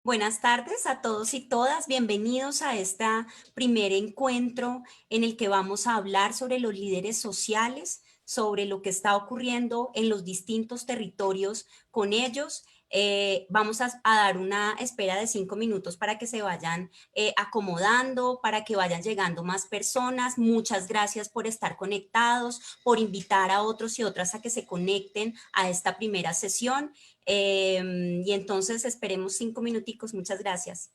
Buenas tardes a todos y todas. Bienvenidos a este primer encuentro en el que vamos a hablar sobre los líderes sociales, sobre lo que está ocurriendo en los distintos territorios con ellos. Vamos a dar una espera de 5 minutos para que se vayan acomodando, para que vayan llegando más personas. Muchas gracias por estar conectados, por invitar a otros y otras a que se conecten a esta primera sesión. Y entonces esperemos 5 minuticos. Muchas gracias.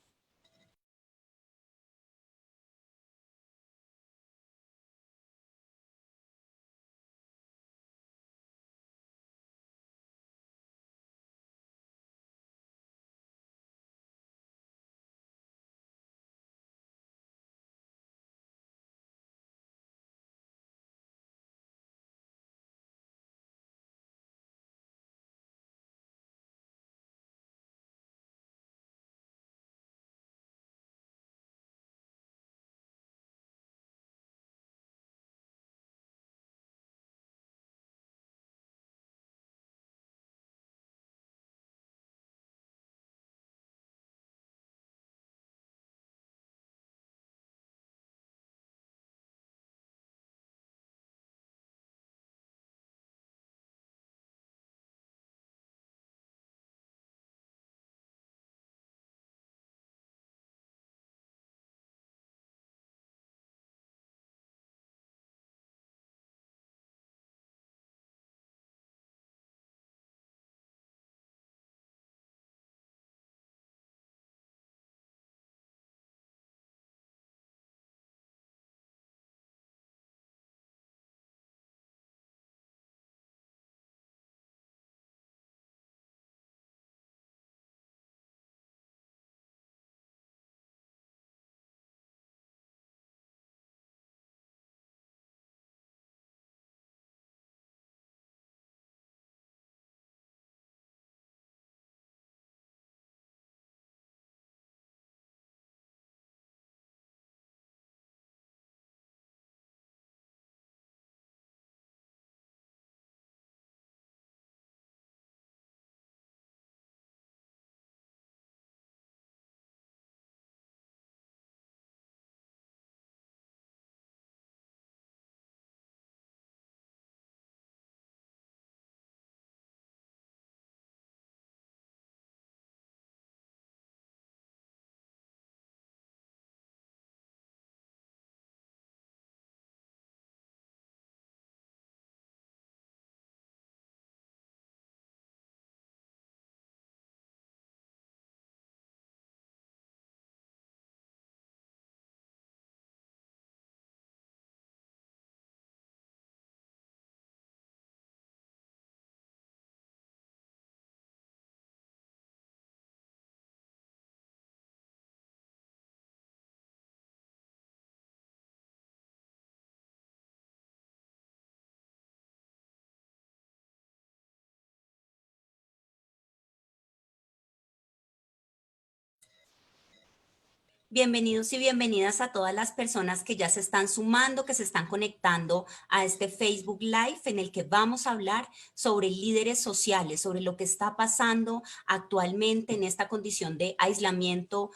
Bienvenidos y bienvenidas a todas las personas que ya se están sumando, que se están conectando a este Facebook Live en el que vamos a hablar sobre líderes sociales, sobre lo que está pasando actualmente en esta condición de aislamiento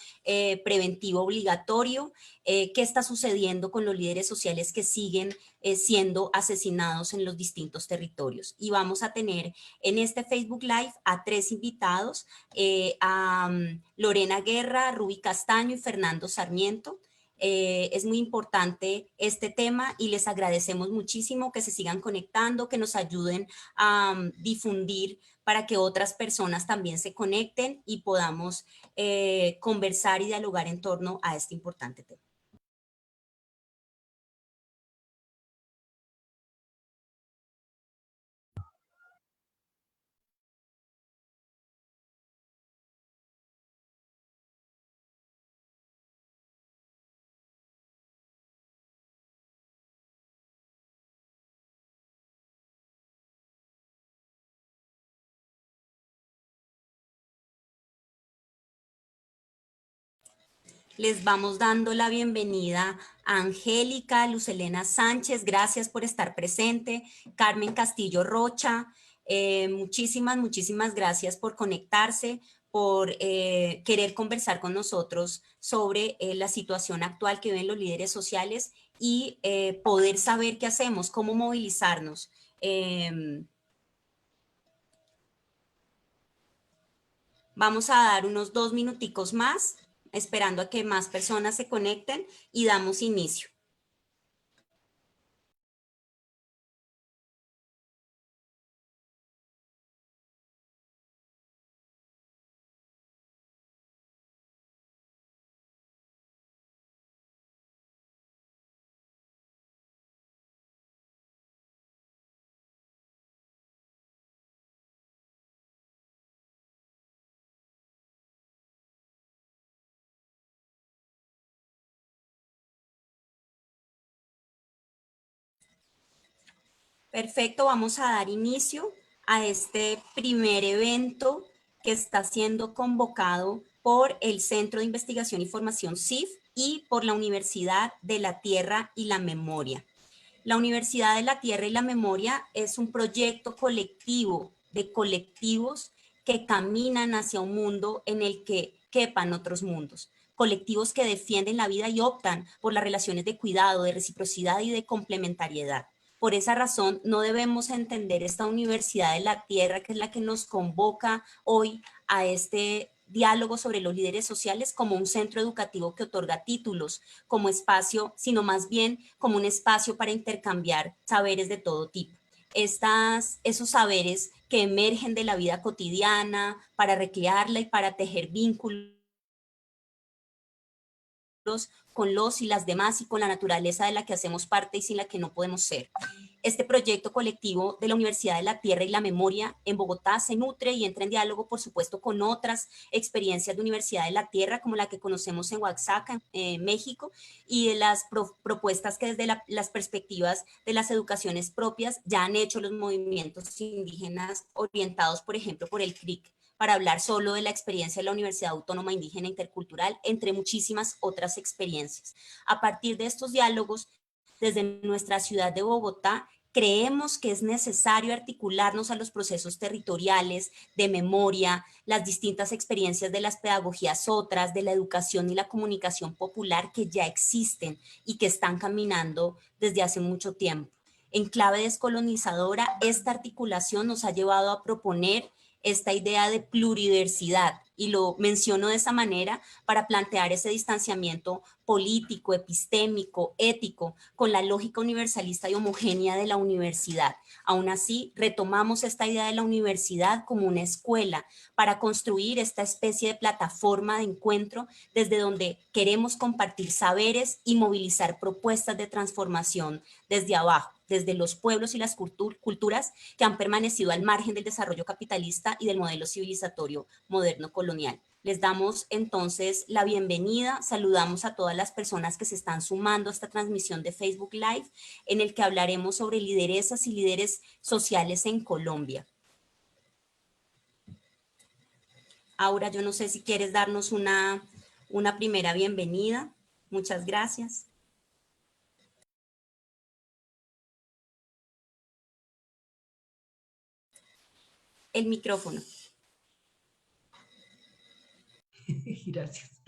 preventivo obligatorio, qué está sucediendo con los líderes sociales que siguen siendo asesinados en los distintos territorios. Y vamos a tener en este Facebook Live a 3 invitados, a Lorena Guerra, Rubí Castaño y Fernando Sarmiento. Es muy importante este tema y les agradecemos muchísimo que se sigan conectando, que nos ayuden a difundir para que otras personas también se conecten y podamos conversar y dialogar en torno a este importante tema. Les vamos dando la bienvenida a Angélica Lucelena Sánchez, gracias por estar presente, Carmen Castillo Rocha, muchísimas gracias por conectarse, por querer conversar con nosotros sobre la situación actual que viven los líderes sociales y poder saber qué hacemos, cómo movilizarnos. Vamos a dar unos 2 minuticos más, esperando a que más personas se conecten y damos inicio. Perfecto, vamos a dar inicio a este primer evento que está siendo convocado por el Centro de Investigación y Formación CIF y por la Universidad de la Tierra y la Memoria. La Universidad de la Tierra y la Memoria es un proyecto colectivo de colectivos que caminan hacia un mundo en el que quepan otros mundos. Colectivos que defienden la vida y optan por las relaciones de cuidado, de reciprocidad y de complementariedad. Por esa razón, no debemos entender esta Universidad de la Tierra, que es la que nos convoca hoy a este diálogo sobre los líderes sociales, como un centro educativo que otorga títulos, como espacio, sino más bien como un espacio para intercambiar saberes de todo tipo. Esos saberes que emergen de la vida cotidiana para recrearla y para tejer vínculos con los y las demás y con la naturaleza de la que hacemos parte y sin la que no podemos ser. Este proyecto colectivo de la Universidad de la Tierra y la Memoria en Bogotá se nutre y entra en diálogo, por supuesto, con otras experiencias de Universidad de la Tierra, como la que conocemos en Oaxaca, México, y de las propuestas que desde las perspectivas de las educaciones propias ya han hecho los movimientos indígenas orientados, por ejemplo, por el CRIC, para hablar solo de la experiencia de la Universidad Autónoma Indígena Intercultural, entre muchísimas otras experiencias. A partir de estos diálogos, desde nuestra ciudad de Bogotá, creemos que es necesario articularnos a los procesos territoriales de memoria, las distintas experiencias de las pedagogías otras, de la educación y la comunicación popular que ya existen y que están caminando desde hace mucho tiempo. En clave descolonizadora, esta articulación nos ha llevado a proponer esta idea de pluriversidad, y lo menciono de esa manera para plantear ese distanciamiento político, epistémico, ético, con la lógica universalista y homogénea de la universidad. Aún así, retomamos esta idea de la universidad como una escuela para construir esta especie de plataforma de encuentro desde donde queremos compartir saberes y movilizar propuestas de transformación desde abajo, desde los pueblos y las culturas que han permanecido al margen del desarrollo capitalista y del modelo civilizatorio moderno colonial. Les damos entonces la bienvenida, saludamos a todas las personas que se están sumando a esta transmisión de Facebook Live, en el que hablaremos sobre lideresas y líderes sociales en Colombia. Aura, yo no sé si quieres darnos una primera bienvenida. Muchas gracias. El micrófono. Gracias.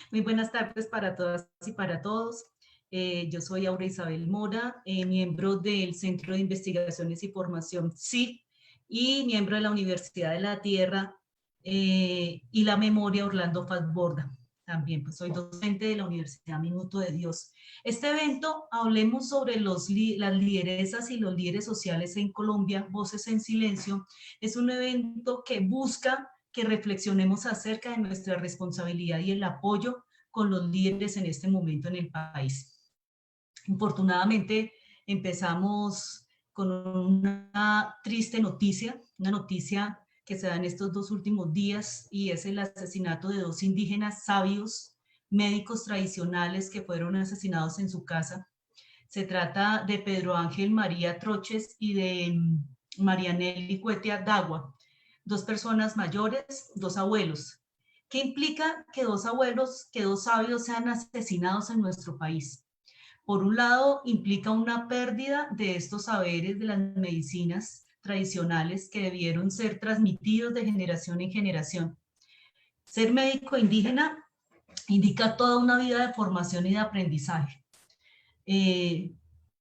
Muy buenas tardes para todas y para todos. Yo soy Aura Isabel Mora, miembro del Centro de Investigaciones y Formación CIF y miembro de la Universidad de la Tierra y la Memoria Orlando Falsborda. También pues, soy docente de la Universidad Minuto de Dios. Este evento, hablemos sobre las lideresas y los líderes sociales en Colombia, Voces en Silencio, es un evento que busca que reflexionemos acerca de nuestra responsabilidad y el apoyo con los líderes en este momento en el país. Infortunadamente, empezamos con una triste noticia, una noticia que se da en estos 2 últimos días, y es el asesinato de 2 indígenas sabios, médicos tradicionales que fueron asesinados en su casa. Se trata de Pedro Ángel María Troches y de Marianelli Cuetia Dagua, 2 personas mayores, 2 abuelos. ¿Qué implica que 2 abuelos, que 2 sabios sean asesinados en nuestro país? Por un lado, implica una pérdida de estos saberes de las medicinas tradicionales que debieron ser transmitidos de generación en generación. Ser médico indígena indica toda una vida de formación y de aprendizaje.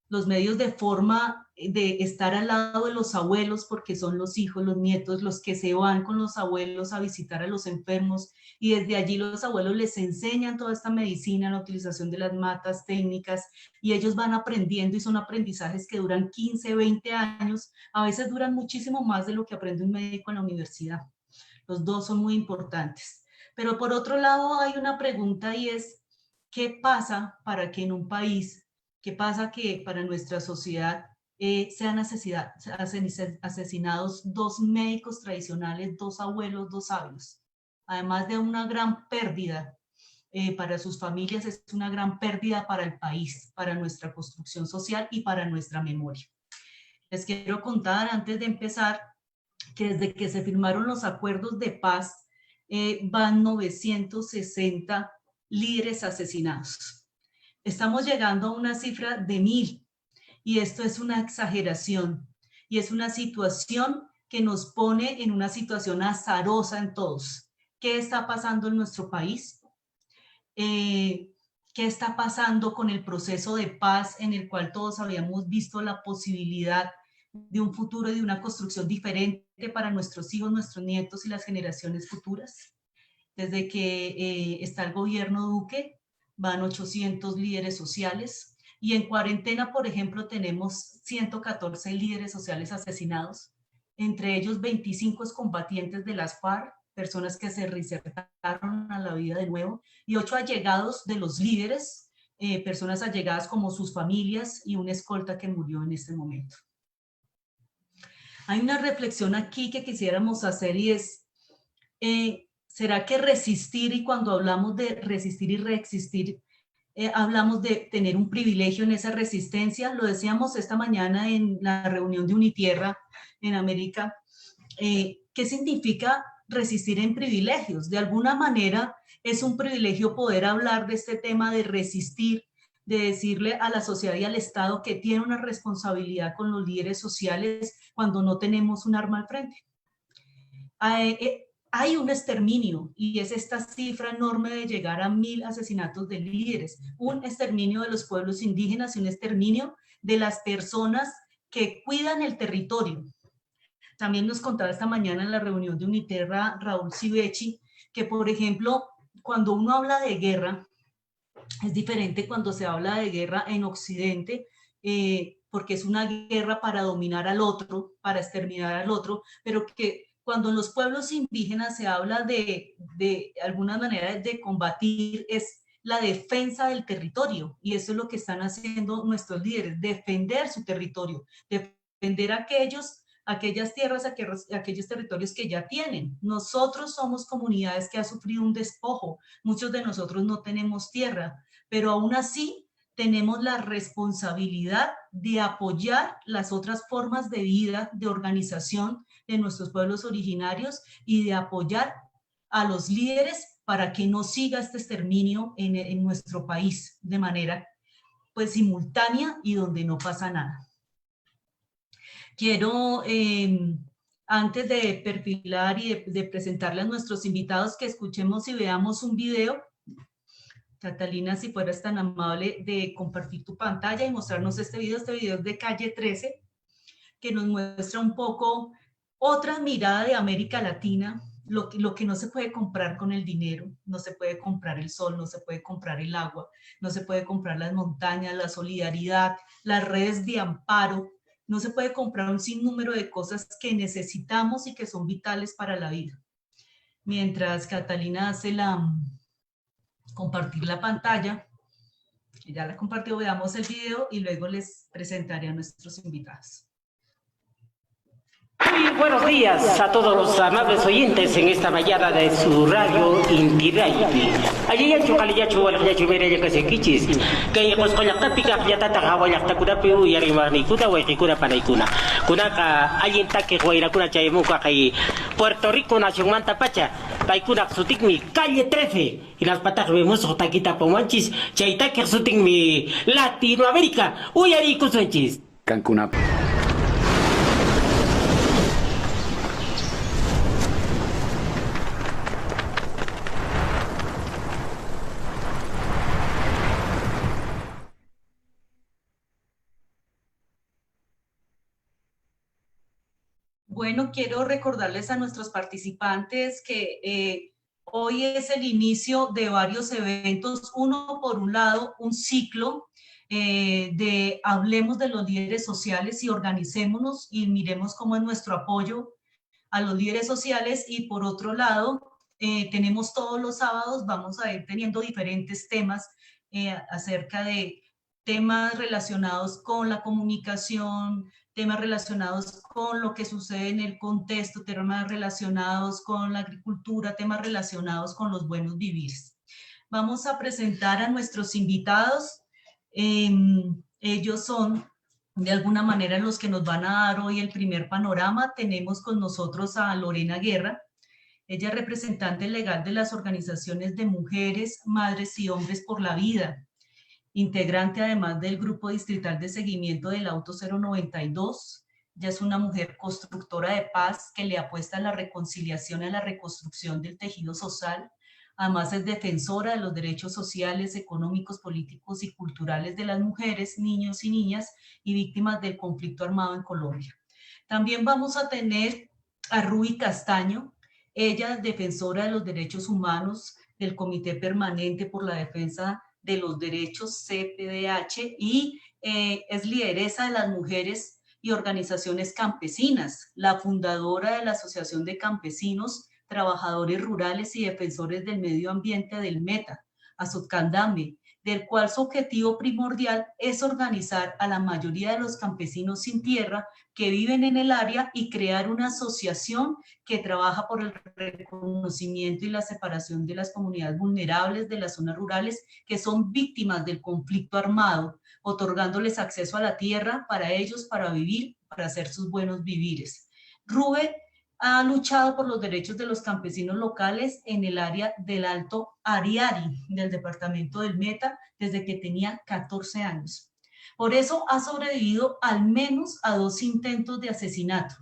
Los medios de forma de estar al lado de los abuelos, porque son los hijos, los nietos, los que se van con los abuelos a visitar a los enfermos, y desde allí los abuelos les enseñan toda esta medicina, la utilización de las matas, técnicas, y ellos van aprendiendo, y son aprendizajes que duran 15, 20 años, a veces duran muchísimo más de lo que aprende un médico en la universidad. Los dos son muy importantes. Pero por otro lado hay una pregunta, y es, ¿qué pasa para que en un país, qué pasa que para nuestra sociedad sean asesinados 2 médicos tradicionales, 2 abuelos, 2 sabios? Además de una gran pérdida para sus familias, es una gran pérdida para el país, para nuestra construcción social y para nuestra memoria. Les quiero contar antes de empezar que desde que se firmaron los acuerdos de paz van 960 líderes asesinados. Estamos llegando a una cifra de 1000 y esto es una exageración y es una situación que nos pone en una situación azarosa en todos. ¿Qué está pasando en nuestro país? ¿Qué está pasando con el proceso de paz en el cual todos habíamos visto la posibilidad de un futuro y de una construcción diferente para nuestros hijos, nuestros nietos y las generaciones futuras? Desde que está el gobierno Duque, van 800 líderes sociales, y en cuarentena, por ejemplo, tenemos 114 líderes sociales asesinados, entre ellos 25 combatientes de las FARC, personas que se reinsertaron a la vida de nuevo, y 8 allegados de los líderes, personas allegadas como sus familias y una escolta que murió en este momento. Hay una reflexión aquí que quisiéramos hacer, y es, ¿será que resistir, y cuando hablamos de resistir y reexistir, hablamos de tener un privilegio en esa resistencia? Lo decíamos esta mañana en la reunión de Unitierra en América. ¿Qué significa resistir en privilegios? De alguna manera es un privilegio poder hablar de este tema de resistir, de decirle a la sociedad y al Estado que tiene una responsabilidad con los líderes sociales cuando no tenemos un arma al frente. Hay un exterminio, y es esta cifra enorme de llegar a 1000 asesinatos de líderes, un exterminio de los pueblos indígenas y un exterminio de las personas que cuidan el territorio. También nos contaba esta mañana en la reunión de Uniterra Raúl Civechi que, por ejemplo, cuando uno habla de guerra, es diferente cuando se habla de guerra en Occidente, porque es una guerra para dominar al otro, para exterminar al otro, pero que cuando en los pueblos indígenas se habla de alguna manera de combatir, es la defensa del territorio, y eso es lo que están haciendo nuestros líderes, defender su territorio, defender aquellas tierras, aquellos territorios que ya tienen. Nosotros somos comunidades que han sufrido un despojo, muchos de nosotros no tenemos tierra, pero aún así tenemos la responsabilidad de apoyar las otras formas de vida, de organización de nuestros pueblos originarios, y de apoyar a los líderes para que no siga este exterminio en nuestro país de manera pues simultánea y donde no pasa nada. Quiero, antes de perfilar y de presentarle a nuestros invitados, que escuchemos y veamos un video. Catalina, si fueras tan amable de compartir tu pantalla y mostrarnos este video. Este video es de Calle 13, que nos muestra un poco otra mirada de América Latina, lo que no se puede comprar con el dinero. No se puede comprar el sol, no se puede comprar el agua, no se puede comprar las montañas, la solidaridad, las redes de amparo. No se puede comprar un sinnúmero de cosas que necesitamos y que son vitales para la vida. Mientras Catalina hace compartir la pantalla, que ya la compartió, veamos el video y luego les presentaré a nuestros invitados. Muy buenos días a todos los amables oyentes en esta mañana de su radio Inti Raymi. Allí ya chocalillacho walayacho meraya kasekichis. Kaya kos kolakta pika yata tagawalakta kuna piu yari marni kuna waikuna panaikuna. Kuna ka ayin take waira kuna chayemuka kay Puerto Rico nación manta pacha. Paikuna sutik mi calle 13 y las patas vemos taquita pomanchis. Chaitake sutik mi Latinoamérica. Uyari kusunchis. Cancún. Bueno, quiero recordarles a nuestros participantes que hoy es el inicio de varios eventos. Uno, por un lado, un ciclo de hablemos de los líderes sociales y organicémonos y miremos cómo es nuestro apoyo a los líderes sociales. Y por otro lado, tenemos todos los sábados, vamos a ir teniendo diferentes temas acerca de temas relacionados con la comunicación, temas relacionados con lo que sucede en el contexto, temas relacionados con la agricultura, temas relacionados con los buenos vivires. Vamos a presentar a nuestros invitados. Ellos son de alguna manera los que nos van a dar hoy el primer panorama. Tenemos con nosotros a Lorena Guerra. Ella es representante legal de las organizaciones de mujeres, madres y hombres por la vida, integrante además del Grupo Distrital de Seguimiento del Auto 092. Ella es una mujer constructora de paz que le apuesta a la reconciliación y a la reconstrucción del tejido social. Además es defensora de los derechos sociales, económicos, políticos y culturales de las mujeres, niños y niñas y víctimas del conflicto armado en Colombia. También vamos a tener a Ruby Castaño. Ella es defensora de los derechos humanos del Comité Permanente por la Defensa de los Derechos, CPDH, y es lideresa de las mujeres y organizaciones campesinas, la fundadora de la Asociación de Campesinos, Trabajadores Rurales y Defensores del Medio Ambiente del META, Azotkandambe, del cual su objetivo primordial es organizar a la mayoría de los campesinos sin tierra que viven en el área y crear una asociación que trabaja por el reconocimiento y la separación de las comunidades vulnerables de las zonas rurales que son víctimas del conflicto armado, otorgándoles acceso a la tierra para ellos, para vivir, para hacer sus buenos vivires. Rube ha luchado por los derechos de los campesinos locales en el área del Alto Ariari, del departamento del Meta, desde que tenía 14 años. Por eso ha sobrevivido al menos a 2 intentos de asesinato,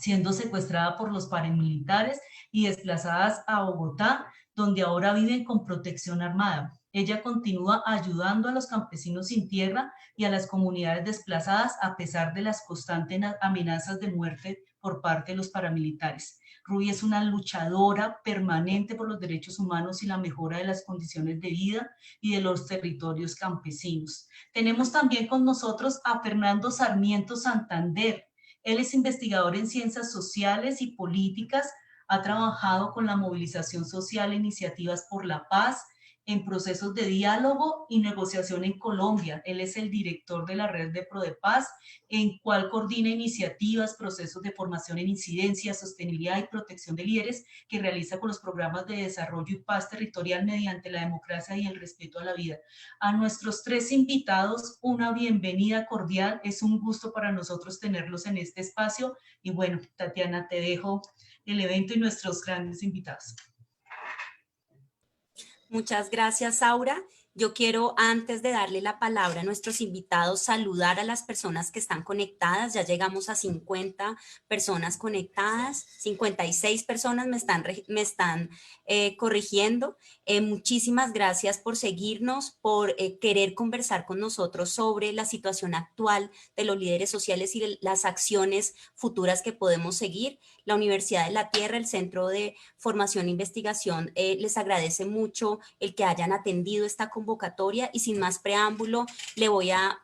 siendo secuestrada por los paramilitares y desplazadas a Bogotá, donde ahora viven con protección armada. Ella continúa ayudando a los campesinos sin tierra y a las comunidades desplazadas a pesar de las constantes amenazas de muerte por parte de los paramilitares. Ruby es una luchadora permanente por los derechos humanos y la mejora de las condiciones de vida y de los territorios campesinos. Tenemos también con nosotros a Fernando Sarmiento Santander. Él es investigador en ciencias sociales y políticas, ha trabajado con la movilización social e iniciativas por la paz, en procesos de diálogo y negociación en Colombia. Él es el director de la red de ProDePaz, en cual coordina iniciativas, procesos de formación en incidencia, sostenibilidad y protección de líderes que realiza con los programas de desarrollo y paz territorial mediante la democracia y el respeto a la vida. A nuestros 3 invitados, una bienvenida cordial. Es un gusto para nosotros tenerlos en este espacio. Y bueno, Tatiana, te dejo el evento y nuestros grandes invitados. Muchas gracias, Aura. Yo quiero, antes de darle la palabra a nuestros invitados, saludar a las personas que están conectadas. Ya llegamos a 50 personas conectadas, 56 personas me están corrigiendo. Muchísimas gracias por seguirnos, por querer conversar con nosotros sobre la situación actual de los líderes sociales y las acciones futuras que podemos seguir. La Universidad de la Tierra, el Centro de Formación e Investigación, les agradece mucho el que hayan atendido esta convocatoria y sin más preámbulo le voy a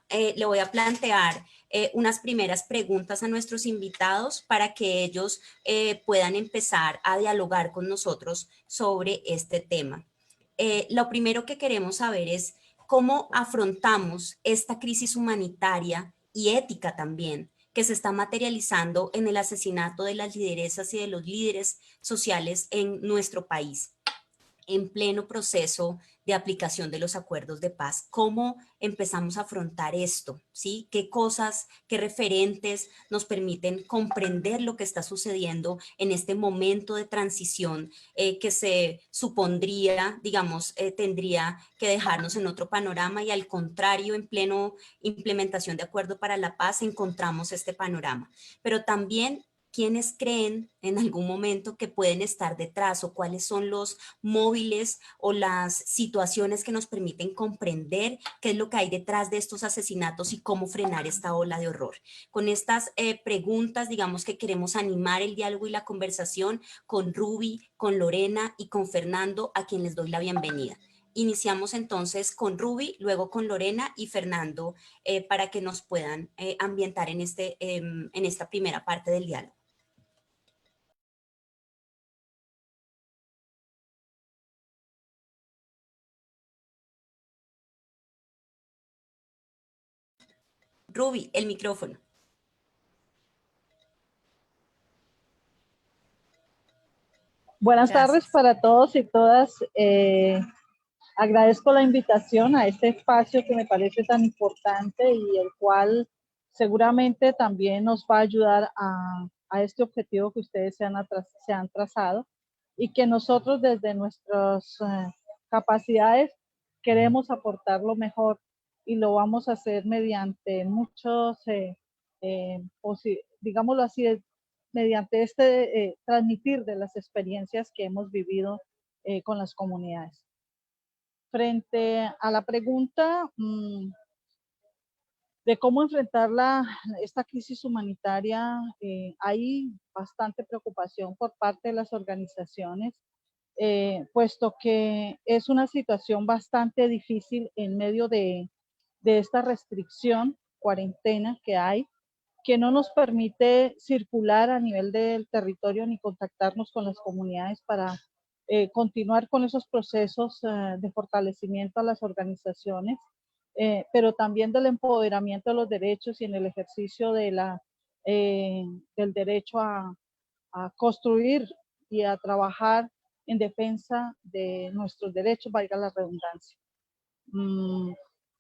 plantear unas primeras preguntas a nuestros invitados para que ellos puedan empezar a dialogar con nosotros sobre este tema. Lo primero que queremos saber es cómo afrontamos esta crisis humanitaria y ética también que se está materializando en el asesinato de las lideresas y de los líderes sociales en nuestro país, en pleno proceso de aplicación de los acuerdos de paz. ¿Cómo empezamos a afrontar esto? ¿Sí? ¿Qué cosas, qué referentes nos permiten comprender lo que está sucediendo en este momento de transición que se supondría, digamos, tendría que dejarnos en otro panorama y al contrario, en pleno implementación de acuerdo para la paz, encontramos este panorama? Pero también ¿quiénes creen en algún momento que pueden estar detrás o cuáles son los móviles o las situaciones que nos permiten comprender qué es lo que hay detrás de estos asesinatos y cómo frenar esta ola de horror? Con estas preguntas, digamos que queremos animar el diálogo y la conversación con Ruby, con Lorena y con Fernando, a quien les doy la bienvenida. Iniciamos entonces con Ruby, luego con Lorena y Fernando para que nos puedan ambientar en esta primera parte del diálogo. Ruby, el micrófono. Buenas tardes para todos y todas. Agradezco la invitación a este espacio que me parece tan importante y el cual seguramente también nos va a ayudar a este objetivo que ustedes se han trazado y que nosotros desde nuestras capacidades queremos aportar lo mejor y lo vamos a hacer mediante muchos, digámoslo así, mediante transmitir de las experiencias que hemos vivido con las comunidades. Frente a la pregunta de cómo enfrentar esta crisis humanitaria, hay bastante preocupación por parte de las organizaciones, puesto que es una situación bastante difícil en medio de esta restricción, cuarentena que hay, que no nos permite circular a nivel del territorio ni contactarnos con las comunidades para continuar con esos procesos de fortalecimiento a las organizaciones, pero también del empoderamiento de los derechos y en el ejercicio de del derecho a construir y a trabajar en defensa de nuestros derechos, valga la redundancia.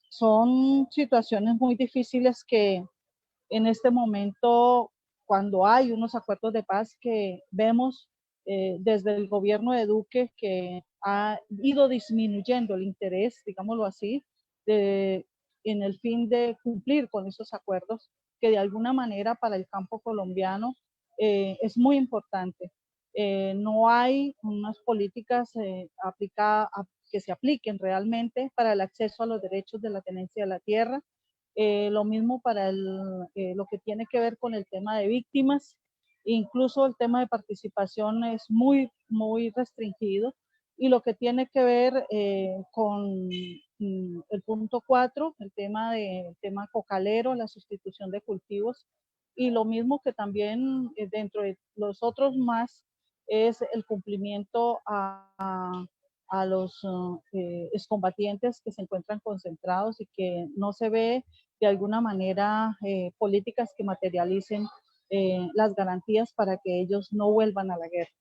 Son situaciones muy difíciles que en este momento, cuando hay unos acuerdos de paz que vemos desde el gobierno de Duque, que ha ido disminuyendo el interés, digámoslo así, en el fin de cumplir con esos acuerdos, que de alguna manera para el campo colombiano es muy importante. No hay unas políticas que se apliquen realmente para el acceso a los derechos de la tenencia de la tierra. Lo mismo para lo que tiene que ver con el tema de víctimas, incluso el tema de participación es muy, muy restringido. Y lo que tiene que ver con el punto 4, el tema cocalero, la sustitución de cultivos, y lo mismo que también dentro de los otros más es el cumplimiento a los excombatientes que se encuentran concentrados y que no se ve de alguna manera políticas que materialicen las garantías para que ellos no vuelvan a la guerra.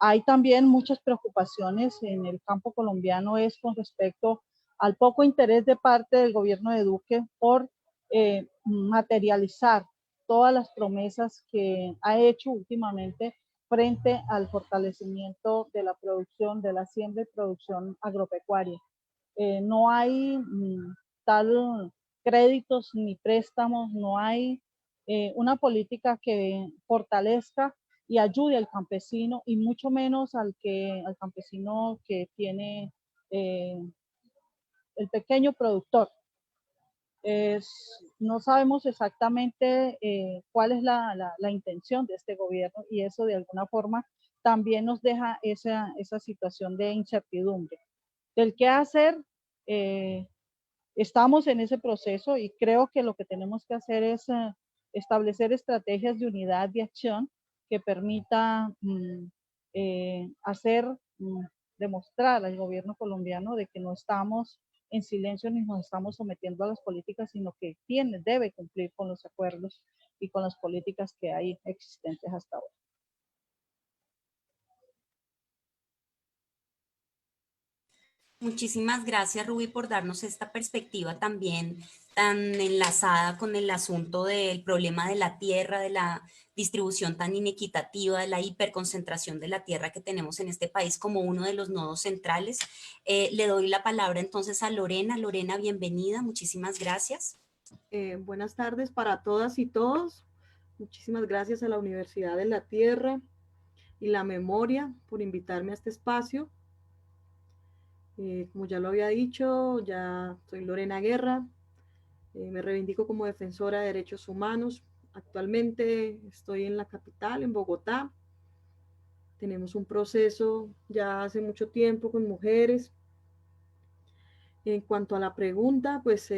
Hay también muchas preocupaciones en el campo colombiano con respecto al poco interés de parte del gobierno de Duque por materializar todas las promesas que ha hecho últimamente frente al fortalecimiento de la producción, de la siembra y producción agropecuaria. No hay tal créditos ni préstamos, no hay una política que fortalezca y ayude al campesino y mucho menos al campesino que tiene el pequeño productor. No sabemos exactamente cuál es la intención de este gobierno y eso de alguna forma también nos deja esa situación de incertidumbre. Del qué hacer, estamos en ese proceso y creo que lo que tenemos que hacer es establecer estrategias de unidad de acción que permita demostrar al gobierno colombiano de que no estamos en silencio ni nos estamos sometiendo a las políticas, sino que debe cumplir con los acuerdos y con las políticas que hay existentes hasta ahora. Muchísimas gracias, Ruby, por darnos esta perspectiva también tan enlazada con el asunto del problema de la tierra, de la distribución tan inequitativa, de la hiperconcentración de la tierra que tenemos en este país como uno de los nodos centrales. Le doy la palabra entonces a Lorena. Lorena, bienvenida, muchísimas gracias. Buenas tardes para todas y todos. Muchísimas gracias a la Universidad de la Tierra y la Memoria por invitarme a este espacio. Como ya lo había dicho, ya soy Lorena Guerra, me reivindico como defensora de derechos humanos. Actualmente estoy en la capital, en Bogotá. Tenemos un proceso ya hace mucho tiempo con mujeres. En cuanto a la pregunta, pues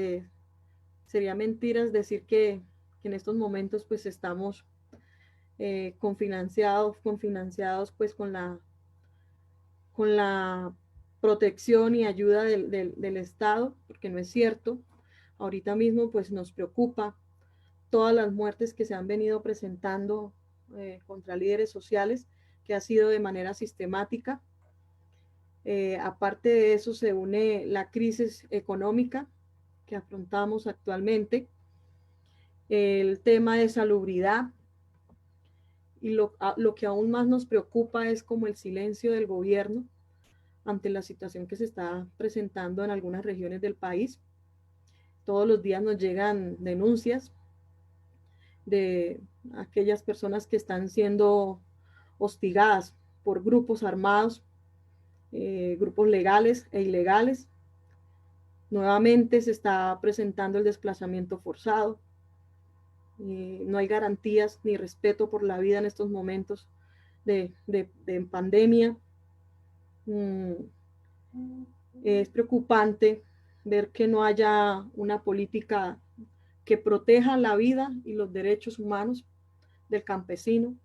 sería mentiras decir que en estos momentos pues estamos confinanciados pues con la protección y ayuda del Estado, porque no es cierto. Ahorita mismo pues nos preocupa todas las muertes que se han venido presentando contra líderes sociales, que ha sido de manera sistemática. Aparte de eso se une la crisis económica que afrontamos actualmente, el tema de salubridad, y lo que aún más nos preocupa es como el silencio del gobierno ante la situación que se está presentando en algunas regiones del país. Todos los días nos llegan denuncias de aquellas personas que están siendo hostigadas por grupos armados, grupos legales e ilegales. Nuevamente se está presentando el desplazamiento forzado. No hay garantías ni respeto por la vida en estos momentos de pandemia. Es preocupante ver que no haya una política que proteja la vida y los derechos humanos del campesino,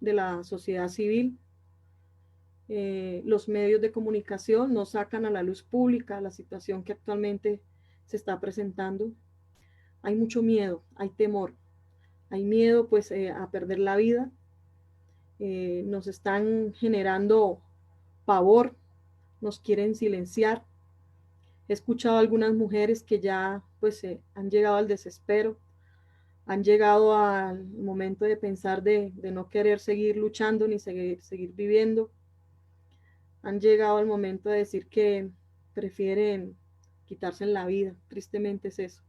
de la sociedad civil. Los medios de comunicación no sacan a la luz pública la situación que actualmente se está presentando. Hay mucho miedo, hay temor, hay miedo pues a perder la vida. Nos están generando pavor, nos quieren silenciar. He escuchado a algunas mujeres que ya pues han llegado al desespero, han llegado al momento de pensar de no querer seguir luchando ni seguir viviendo. Han llegado al momento de decir que prefieren quitarse la vida. Tristemente es eso,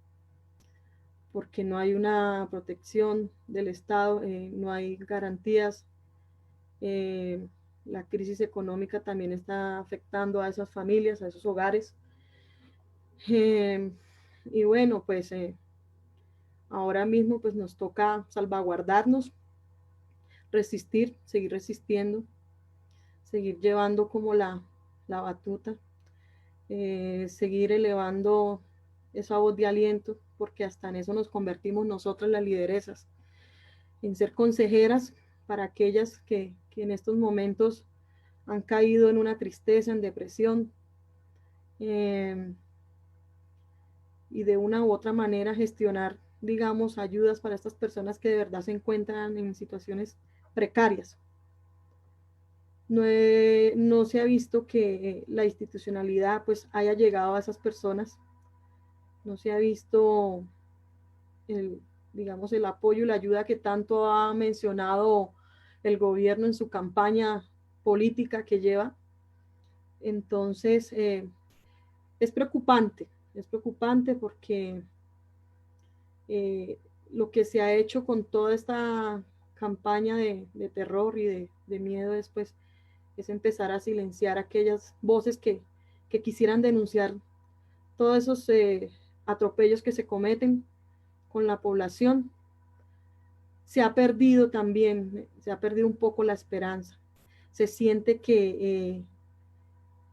porque no hay una protección del Estado, no hay garantías. La crisis económica también está afectando a esas familias, a esos hogares. Y bueno, pues ahora mismo pues nos toca salvaguardarnos, resistir, seguir resistiendo, seguir llevando como la batuta, seguir elevando esa voz de aliento, porque hasta en eso nos convertimos nosotras las lideresas, en ser consejeras para aquellas que en estos momentos han caído en una tristeza, en depresión, y de una u otra manera gestionar, digamos, ayudas para estas personas que de verdad se encuentran en situaciones precarias. No se ha visto que la institucionalidad pues haya llegado a esas personas, no se ha visto digamos, el apoyo y la ayuda que tanto ha mencionado el gobierno en su campaña política que lleva. Entonces, es preocupante porque lo que se ha hecho con toda esta campaña de terror y de miedo después es empezar a silenciar aquellas voces que quisieran denunciar todos esos atropellos que se cometen con la población. Se ha perdido también, se ha perdido un poco la esperanza. Se siente que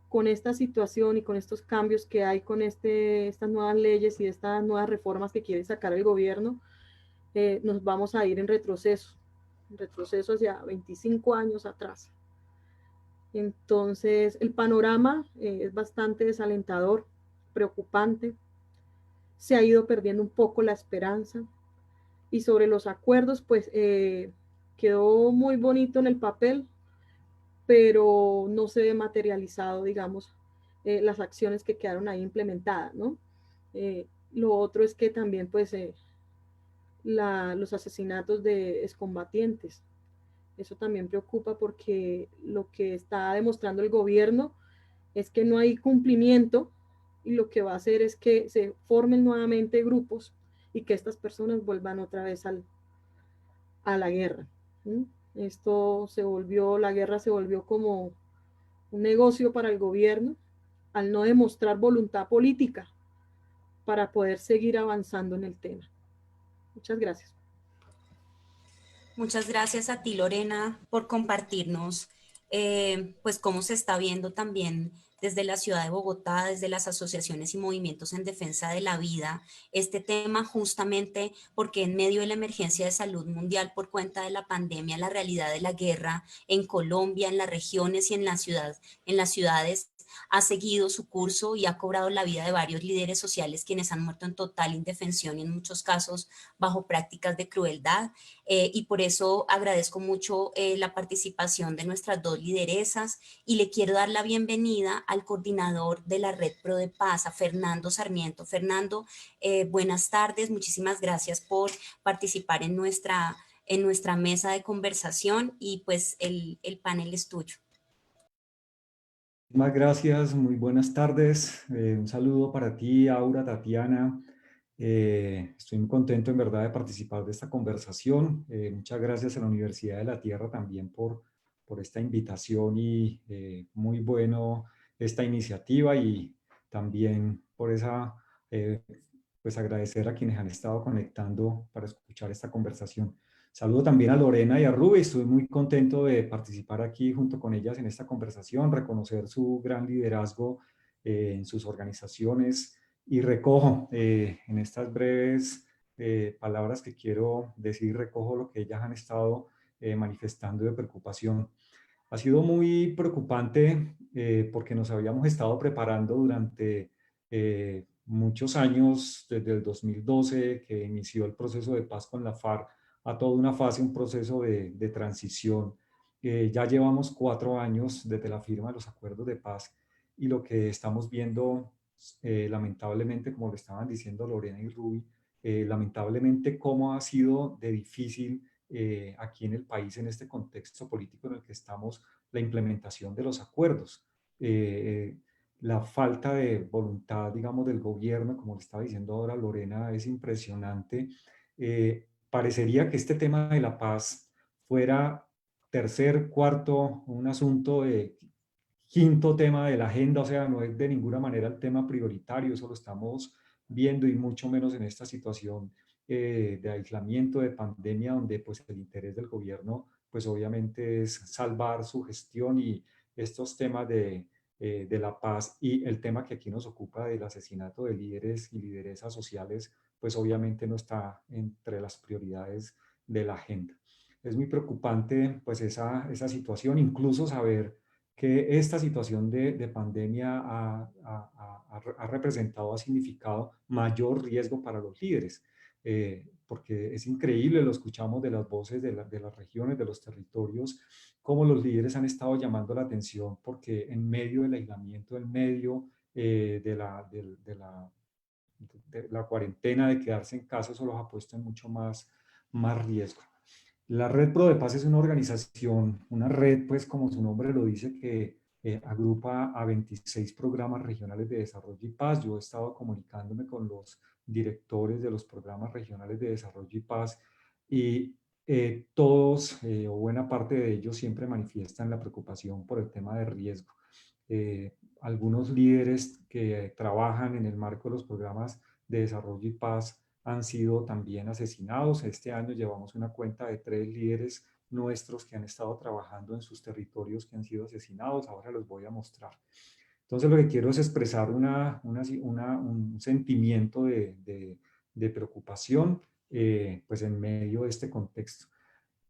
con esta situación y con estos cambios que hay con estas nuevas leyes y estas nuevas reformas que quiere sacar el gobierno, nos vamos a ir en retroceso hacia 25 años atrás. Entonces, el panorama es bastante desalentador, preocupante. Se ha ido perdiendo un poco la esperanza. Y sobre los acuerdos, pues quedó muy bonito en el papel, pero no se ve materializado, digamos, las acciones que quedaron ahí implementadas, ¿no? Lo otro es que también, pues, los asesinatos de excombatientes, eso también preocupa porque lo que está demostrando el gobierno es que no hay cumplimiento y lo que va a hacer es que se formen nuevamente grupos y que estas personas vuelvan otra vez a la guerra. La guerra se volvió como un negocio para el gobierno al no demostrar voluntad política para poder seguir avanzando en el tema. Muchas gracias. Muchas gracias a ti, Lorena, por compartirnos pues cómo se está viendo también desde la ciudad de Bogotá, desde las asociaciones y movimientos en defensa de la vida, este tema justamente porque en medio de la emergencia de salud mundial por cuenta de la pandemia, la realidad de la guerra en Colombia, en las regiones y en la ciudad, en las ciudades, ha seguido su curso y ha cobrado la vida de varios líderes sociales quienes han muerto en total indefensión y en muchos casos bajo prácticas de crueldad. Y por eso agradezco mucho la participación de nuestras dos lideresas y le quiero dar la bienvenida al coordinador de la Red Pro de Paz, a Fernando Sarmiento. Fernando, buenas tardes, muchísimas gracias por participar en nuestra mesa de conversación y pues el panel es tuyo. Muchas gracias, muy buenas tardes. Un saludo para ti, Aura, Tatiana. Estoy muy contento en verdad de participar de esta conversación. Muchas gracias a la Universidad de la Tierra también por esta invitación y muy bueno esta iniciativa y también por esa, pues agradecer a quienes han estado conectando para escuchar esta conversación. Saludo también a Lorena y a Ruby, estoy muy contento de participar aquí junto con ellas en esta conversación, reconocer su gran liderazgo en sus organizaciones y recojo en estas breves palabras que quiero decir, recojo lo que ellas han estado manifestando de preocupación. Ha sido muy preocupante porque nos habíamos estado preparando durante muchos años, desde el 2012 que inició el proceso de paz con la FARC, a toda una fase, un proceso de transición. Ya llevamos 4 años desde la firma de los acuerdos de paz y lo que estamos viendo, lamentablemente, como lo estaban diciendo Lorena y Ruby, lamentablemente cómo ha sido de difícil aquí en el país, en este contexto político en el que estamos, la implementación de los acuerdos. La falta de voluntad, digamos, del gobierno, como le estaba diciendo ahora Lorena, es impresionante. Parecería que este tema de la paz fuera tercer, cuarto, un asunto de quinto tema de la agenda, o sea, no es de ninguna manera el tema prioritario, eso lo estamos viendo y mucho menos en esta situación de aislamiento, de pandemia, donde pues el interés del gobierno pues obviamente es salvar su gestión y estos temas de la paz y el tema que aquí nos ocupa del asesinato de líderes y lideresas sociales, pues obviamente no está entre las prioridades de la agenda. Es muy preocupante pues esa situación, incluso saber que esta situación de pandemia ha representado, ha significado mayor riesgo para los líderes, porque es increíble, lo escuchamos de las voces de las regiones, de los territorios, cómo los líderes han estado llamando la atención, porque en medio del aislamiento, en medio de la cuarentena, de quedarse en casa, eso los ha puesto en mucho más riesgo. La Red Pro de Paz es una organización, una red, pues como su nombre lo dice, que agrupa a 26 programas regionales de desarrollo y paz. Yo he estado comunicándome con los directores de los programas regionales de desarrollo y paz y todos o buena parte de ellos siempre manifiestan la preocupación por el tema de riesgo. Algunos líderes que trabajan en el marco de los programas de desarrollo y paz han sido también asesinados. Este año llevamos una cuenta de 3 líderes nuestros que han estado trabajando en sus territorios que han sido asesinados. Ahora los voy a mostrar. Entonces lo que quiero es expresar un sentimiento de preocupación pues en medio de este contexto.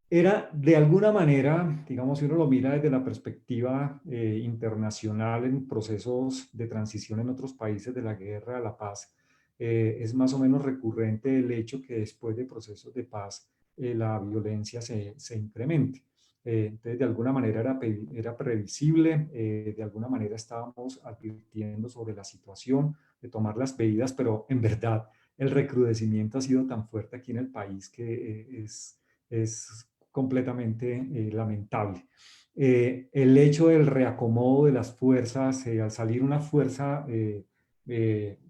Era de alguna manera, digamos, si uno lo mira desde la perspectiva internacional en procesos de transición en otros países de la guerra a la paz, es más o menos recurrente el hecho que después de procesos de paz la violencia se incremente. Entonces, de alguna manera era previsible, de alguna manera estábamos advirtiendo sobre la situación, de tomar las medidas, pero en verdad el recrudecimiento ha sido tan fuerte aquí en el país que es completamente lamentable. El hecho del reacomodo de las fuerzas, al salir una fuerza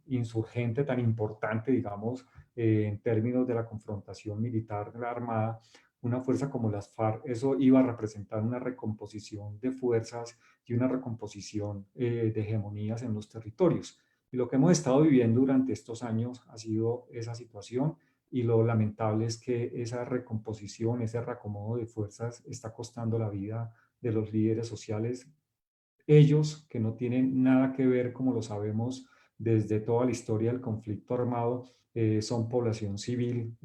insurgente tan importante, digamos, en términos de la confrontación militar de la Armada, una fuerza como las FARC, eso iba a representar una recomposición de fuerzas y una recomposición de hegemonías en los territorios. Y lo que hemos estado viviendo durante estos años ha sido esa situación, y lo lamentable es que esa recomposición, ese reacomodo de fuerzas está costando la vida de los líderes sociales, ellos que no tienen nada que ver, como lo sabemos desde toda la historia del conflicto armado, son población civil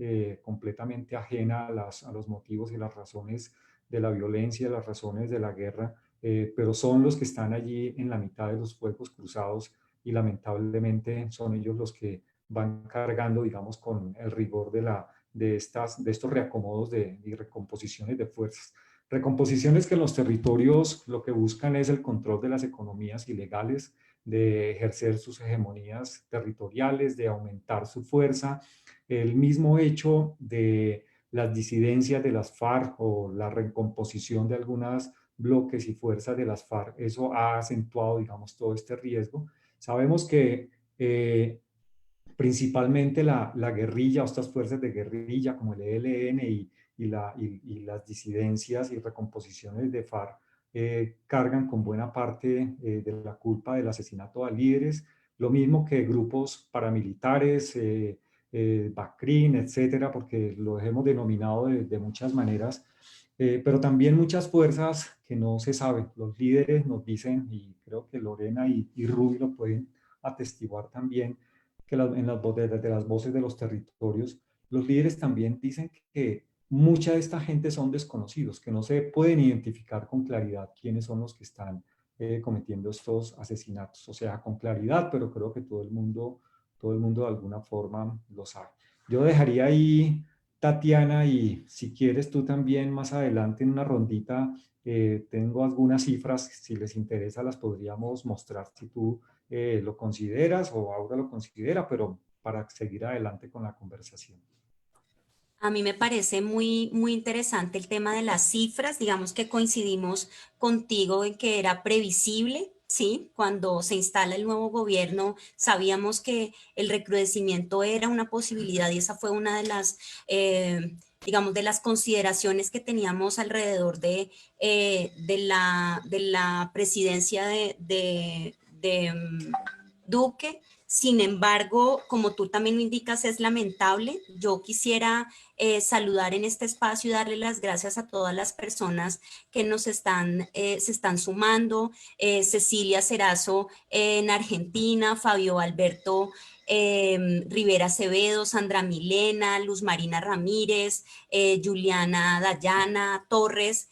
completamente ajena a los motivos y las razones de la violencia, las razones de la guerra, pero son los que están allí en la mitad de los fuegos cruzados, y lamentablemente son ellos los que van cargando, digamos, con el rigor de estos reacomodos y recomposiciones de fuerzas. Recomposiciones que en los territorios lo que buscan es el control de las economías ilegales, de ejercer sus hegemonías territoriales, de aumentar su fuerza. El mismo hecho de las disidencias de las FARC o la recomposición de algunos bloques y fuerzas de las FARC, eso ha acentuado, digamos, todo este riesgo. Sabemos que principalmente la guerrilla o estas fuerzas de guerrilla como el ELN y las disidencias y recomposiciones de FARC cargan con buena parte de la culpa del asesinato a líderes, lo mismo que grupos paramilitares, BACRIN, etcétera, porque lo hemos denominado de muchas maneras, pero también muchas fuerzas que no se saben. Los líderes nos dicen, y creo que Lorena y Ruby lo pueden atestiguar también, que de las voces de los territorios, los líderes también dicen que mucha de esta gente son desconocidos, que no se pueden identificar con claridad quiénes son los que están cometiendo estos asesinatos. O sea, con claridad, pero creo que todo el mundo de alguna forma lo sabe. Yo dejaría ahí, Tatiana, y si quieres tú también más adelante en una rondita, tengo algunas cifras, si les interesa las podríamos mostrar si tú lo consideras o Aura lo considera, pero para seguir adelante con la conversación. A mí me parece muy, muy interesante el tema de las cifras. Digamos que coincidimos contigo en que era previsible, ¿sí? Cuando se instala el nuevo gobierno, sabíamos que el recrudecimiento era una posibilidad y esa fue una de las, digamos, de las consideraciones que teníamos alrededor de la presidencia de Duque. Sin embargo, como tú también lo indicas, es lamentable. Yo quisiera saludar en este espacio y darle las gracias a todas las personas que se están sumando. Cecilia Cerazo en Argentina, Fabio Alberto Rivera Acevedo, Sandra Milena, Luz Marina Ramírez, Juliana Dayana Torres.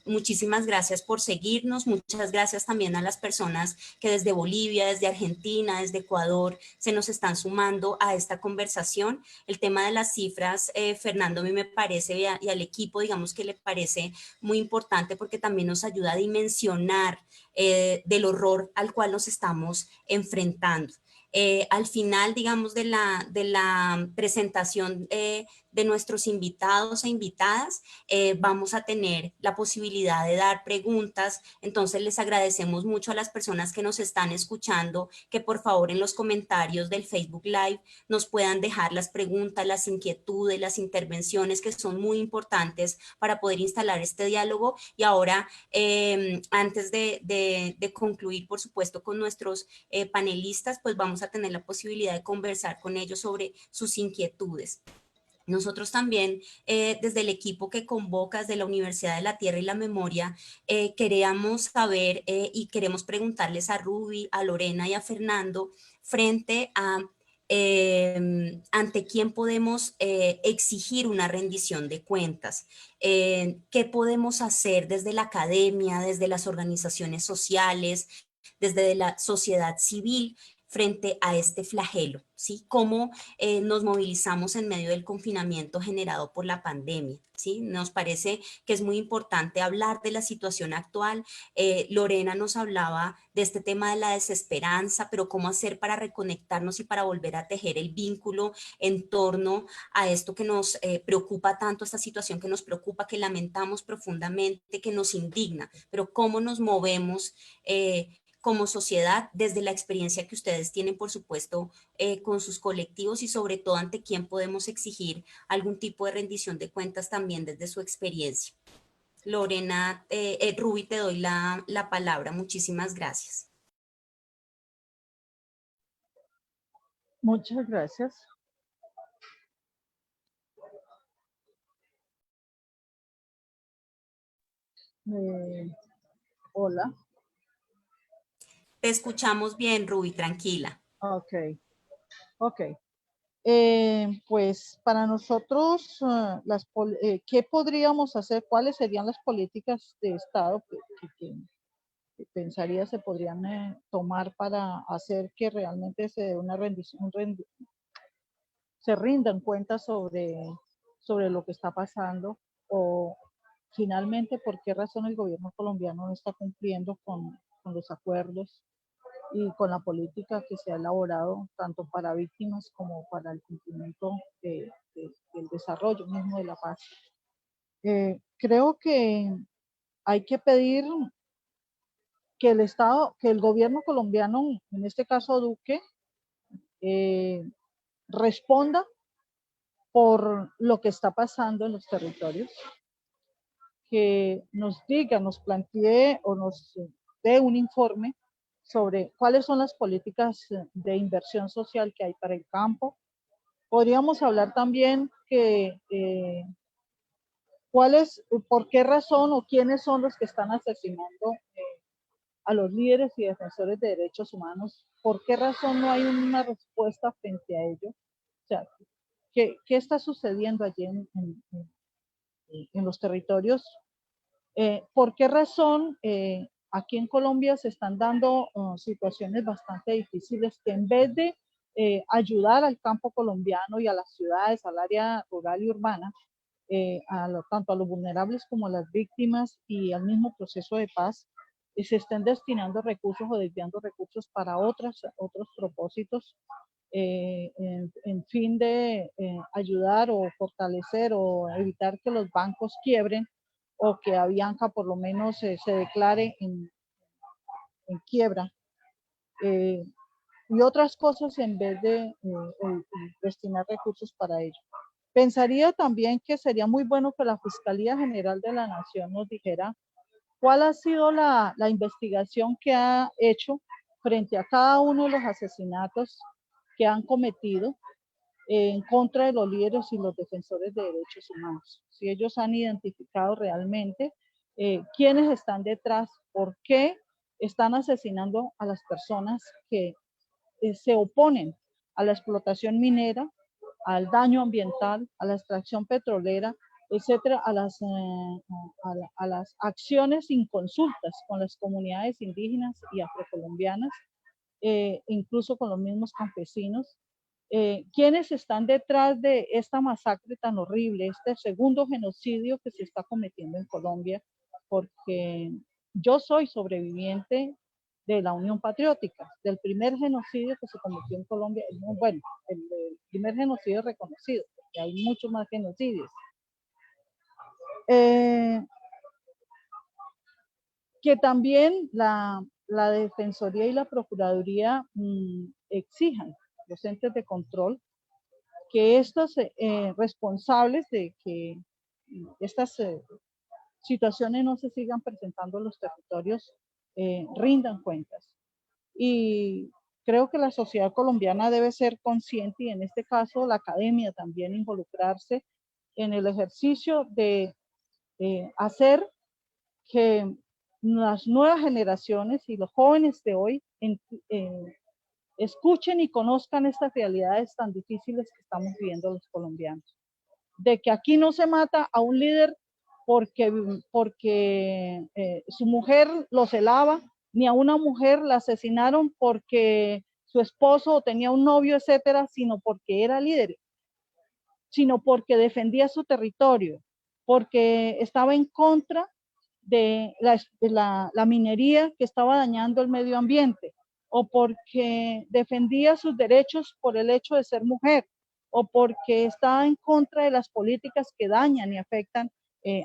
Muchísimas gracias por seguirnos, muchas gracias también a las personas que desde Bolivia, desde Argentina, desde Ecuador se nos están sumando a esta conversación. El tema de las cifras, Fernando, a mí me parece y al equipo, digamos que le parece muy importante porque también nos ayuda a dimensionar del horror al cual nos estamos enfrentando. Al final, digamos, de la presentación de nuestros invitados e invitadas, vamos a tener la posibilidad de dar preguntas. Entonces, les agradecemos mucho a las personas que nos están escuchando, que por favor en los comentarios del Facebook Live nos puedan dejar las preguntas, las inquietudes, las intervenciones que son muy importantes para poder instalar este diálogo. Y ahora, antes de concluir, por supuesto, con nuestros panelistas, pues vamos a tener la posibilidad de conversar con ellos sobre sus inquietudes. Nosotros también, desde el equipo que convoca desde la Universidad de la Tierra y la Memoria, queremos saber y queremos preguntarles a Ruby, a Lorena y a Fernando frente a ante quién podemos exigir una rendición de cuentas, qué podemos hacer desde la academia, desde las organizaciones sociales, desde la sociedad civil frente a este flagelo, ¿sí? Cómo nos movilizamos en medio del confinamiento generado por la pandemia, ¿sí? Nos parece que es muy importante hablar de la situación actual. Lorena nos hablaba de este tema de la desesperanza, pero cómo hacer para reconectarnos y para volver a tejer el vínculo en torno a esto que nos preocupa tanto, esta situación que nos preocupa, que lamentamos profundamente, que nos indigna, pero cómo nos movemos como sociedad, desde la experiencia que ustedes tienen, por supuesto, con sus colectivos y sobre todo ante quién podemos exigir algún tipo de rendición de cuentas también desde su experiencia. Lorena, Ruby, te doy la palabra. Muchísimas gracias. Muchas gracias. Hola. Te escuchamos bien, Ruby, tranquila. Ok, ok. Pues para nosotros, ¿qué podríamos hacer? ¿Cuáles serían las políticas de Estado que pensaría se podrían tomar para hacer que realmente se dé una rendición, se rindan cuentas sobre lo que está pasando? O finalmente, ¿por qué razón el gobierno colombiano no está cumpliendo con los acuerdos y con la política que se ha elaborado tanto para víctimas como para el cumplimiento del desarrollo mismo de la paz? Creo que hay que pedir que el Estado, que el gobierno colombiano, en este caso Duque, responda por lo que está pasando en los territorios, que nos diga, nos plantee o nos dé un informe sobre cuáles son las políticas de inversión social que hay para el campo. Podríamos hablar también que por qué razón o quiénes son los que están asesinando a los líderes y defensores de derechos humanos, por qué razón no hay una respuesta frente a ello. O sea, ¿qué está sucediendo allí en los territorios? ¿Por qué razón aquí en Colombia se están dando situaciones bastante difíciles que en vez de ayudar al campo colombiano y a las ciudades, al área rural y urbana, tanto a los vulnerables como a las víctimas y al mismo proceso de paz, se estén destinando recursos o desviando recursos para otros propósitos en fin de ayudar o fortalecer o evitar que los bancos quiebren o que Avianca por lo menos se declare en quiebra? Y otras cosas en vez de destinar recursos para ello. Pensaría también que sería muy bueno que la Fiscalía General de la Nación nos dijera cuál ha sido la investigación que ha hecho frente a cada uno de los asesinatos que han cometido en contra de los líderes y los defensores de derechos humanos. Si ellos han identificado realmente quiénes están detrás, por qué están asesinando a las personas que se oponen a la explotación minera, al daño ambiental, a la extracción petrolera, etcétera, a las acciones sin consultas con las comunidades indígenas y afrocolombianas, incluso con los mismos campesinos. ¿Quiénes están detrás de esta masacre tan horrible, este segundo genocidio que se está cometiendo en Colombia? Porque yo soy sobreviviente de la Unión Patriótica, del primer genocidio que se cometió en Colombia, bueno, el primer genocidio reconocido, porque hay muchos más genocidios. Que también la Defensoría y la Procuraduría exijan los entes de control que estos responsables de que estas situaciones no se sigan presentando en los territorios rindan cuentas. Y creo que la sociedad colombiana debe ser consciente y en este caso la academia también involucrarse en el ejercicio de hacer que las nuevas generaciones y los jóvenes de hoy escuchen y conozcan estas realidades tan difíciles que estamos viviendo los colombianos. De que aquí no se mata a un líder porque su mujer lo celaba, ni a una mujer la asesinaron porque su esposo tenía un novio, etcétera, sino porque era líder, sino porque defendía su territorio, porque estaba en contra de la minería que estaba dañando el medio ambiente, o porque defendía sus derechos por el hecho de ser mujer, o porque estaba en contra de las políticas que dañan y afectan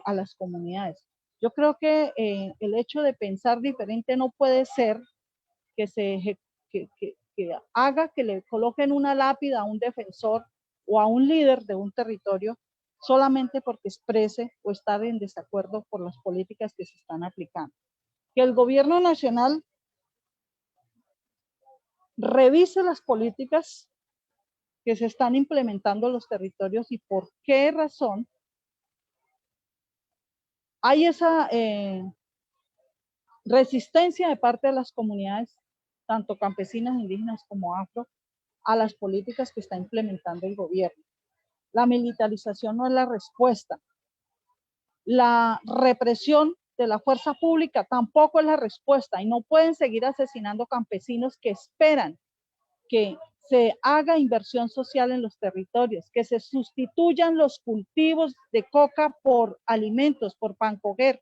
a las comunidades. Yo creo que el hecho de pensar diferente no puede ser que haga que le coloquen una lápida a un defensor o a un líder de un territorio solamente porque exprese o está en desacuerdo por las políticas que se están aplicando. Que el gobierno nacional revise las políticas que se están implementando en los territorios y por qué razón hay esa resistencia de parte de las comunidades, tanto campesinas, indígenas como afro, a las políticas que está implementando el gobierno. La militarización no es la respuesta. La represión de la fuerza pública tampoco es la respuesta y no pueden seguir asesinando campesinos que esperan que se haga inversión social en los territorios, que se sustituyan los cultivos de coca por alimentos, por pan coger,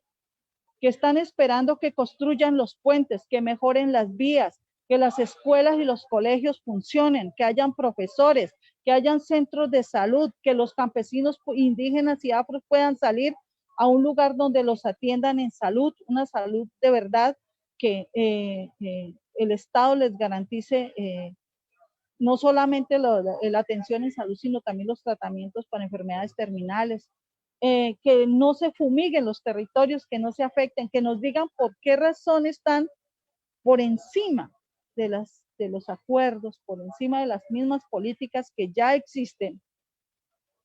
que están esperando que construyan los puentes, que mejoren las vías, que las escuelas y los colegios funcionen, que hayan profesores, que hayan centros de salud, que los campesinos indígenas y afros puedan salir a un lugar donde los atiendan en salud, una salud de verdad que el Estado les garantice no solamente la atención en salud, sino también los tratamientos para enfermedades terminales, que no se fumiguen los territorios, que no se afecten, que nos digan por qué razón están por encima de los acuerdos, por encima de las mismas políticas que ya existen,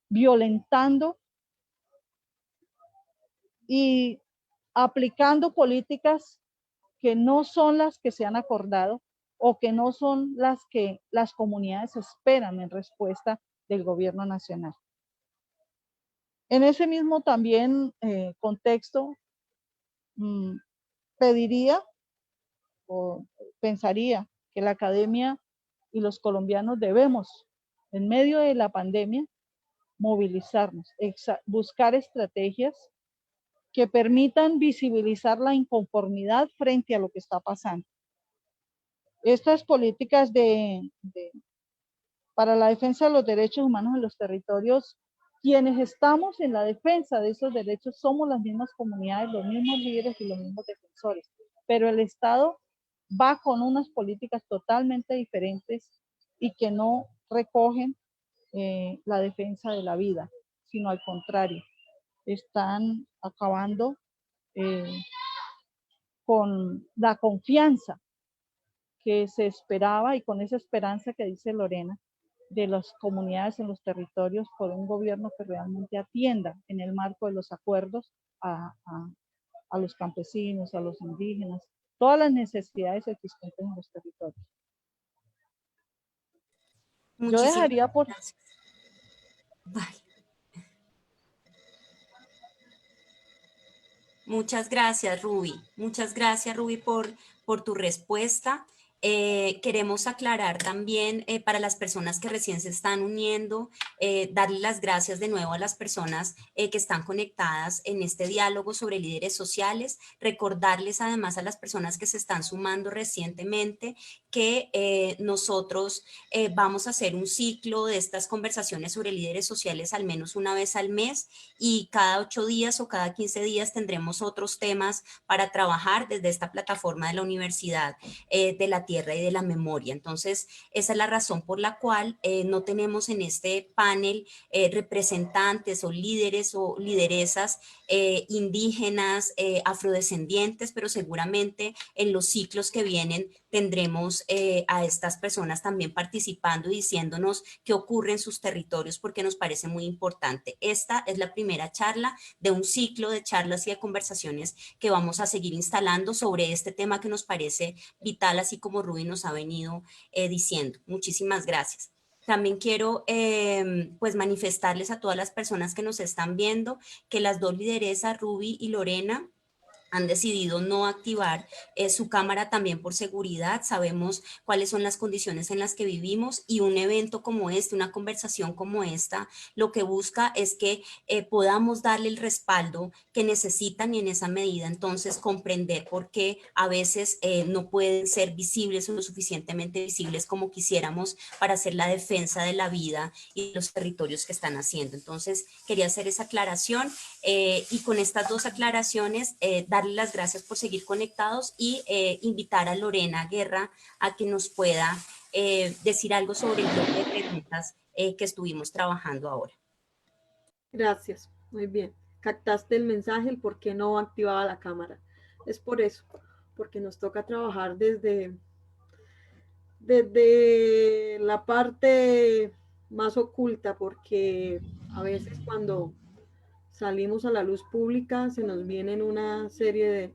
violentando y aplicando políticas que no son las que se han acordado o que no son las que las comunidades esperan en respuesta del gobierno nacional. En ese mismo también contexto, pediría o pensaría que la academia y los colombianos debemos, en medio de la pandemia, movilizarnos, buscar estrategias que permitan visibilizar la inconformidad frente a lo que está pasando. Estas políticas para la defensa de los derechos humanos en los territorios, quienes estamos en la defensa de esos derechos somos las mismas comunidades, los mismos líderes y los mismos defensores, pero el Estado va con unas políticas totalmente diferentes y que no recogen la defensa de la vida, sino al contrario, están acabando con la confianza que se esperaba y con esa esperanza que dice Lorena de las comunidades en los territorios por un gobierno que realmente atienda en el marco de los acuerdos a los campesinos, a los indígenas, todas las necesidades existentes en los territorios. Muchísimas Yo dejaría por... gracias. Vale. Muchas gracias, Ruby. Muchas gracias, Ruby, por tu respuesta. Queremos aclarar también para las personas que recién se están uniendo, darle las gracias de nuevo a las personas que están conectadas en este diálogo sobre líderes sociales, recordarles además a las personas que se están sumando recientemente que nosotros vamos a hacer un ciclo de estas conversaciones sobre líderes sociales al menos una vez al mes y cada 8 días o cada 15 días tendremos otros temas para trabajar desde esta plataforma de la Universidad de la Tierra y de la Memoria. Entonces, esa es la razón por la cual no tenemos en este panel representantes o líderes o lideresas indígenas, afrodescendientes, pero seguramente en los ciclos que vienen tendremos a estas personas también participando y diciéndonos qué ocurre en sus territorios porque nos parece muy importante. Esta es la primera charla de un ciclo de charlas y de conversaciones que vamos a seguir instalando sobre este tema que nos parece vital, así como Ruby nos ha venido diciendo. Muchísimas gracias. También quiero pues manifestarles a todas las personas que nos están viendo que las dos lideresas, Ruby y Lorena, han decidido no activar su cámara también por seguridad. Sabemos cuáles son las condiciones en las que vivimos y un evento como este, una conversación como esta, lo que busca es que podamos darle el respaldo que necesitan y en esa medida entonces comprender por qué a veces no pueden ser visibles o lo suficientemente visibles como quisiéramos para hacer la defensa de la vida y los territorios que están haciendo. Entonces quería hacer esa aclaración y con estas dos aclaraciones dar darle las gracias por seguir conectados y invitar a Lorena Guerra a que nos pueda decir algo sobre el bloque de preguntas que estuvimos trabajando ahora. Gracias, muy bien. Captaste el mensaje, el por qué no activaba la cámara. Es por eso, porque nos toca trabajar desde la parte más oculta, porque a veces cuando salimos a la luz pública se nos vienen una serie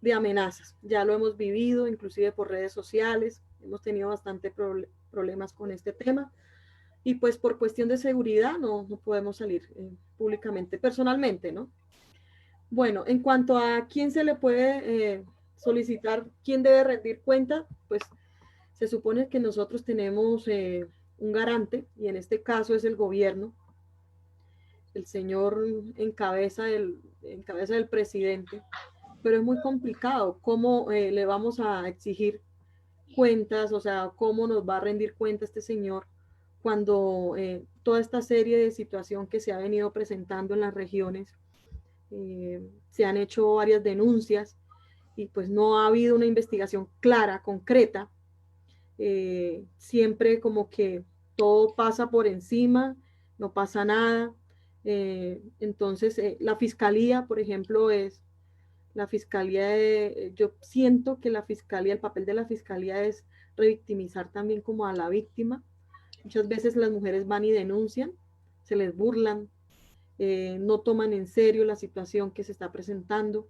de amenazas. Ya lo hemos vivido, inclusive por redes sociales, hemos tenido bastante problemas con este tema. Y pues por cuestión de seguridad no podemos salir públicamente, personalmente, ¿no? Bueno, en cuanto a quién se le puede solicitar, quién debe rendir cuenta, pues se supone que nosotros tenemos un garante, y en este caso es el gobierno, el señor en cabeza del presidente, pero es muy complicado cómo le vamos a exigir cuentas, o sea, cómo nos va a rendir cuenta este señor cuando toda esta serie de situación que se ha venido presentando en las regiones, se han hecho varias denuncias y pues no ha habido una investigación clara, concreta, siempre como que todo pasa por encima, no pasa nada. Entonces, la fiscalía, por ejemplo, yo siento que la fiscalía, el papel de la fiscalía es revictimizar también como a la víctima. Muchas veces las mujeres van y denuncian, se les burlan, no toman en serio la situación que se está presentando.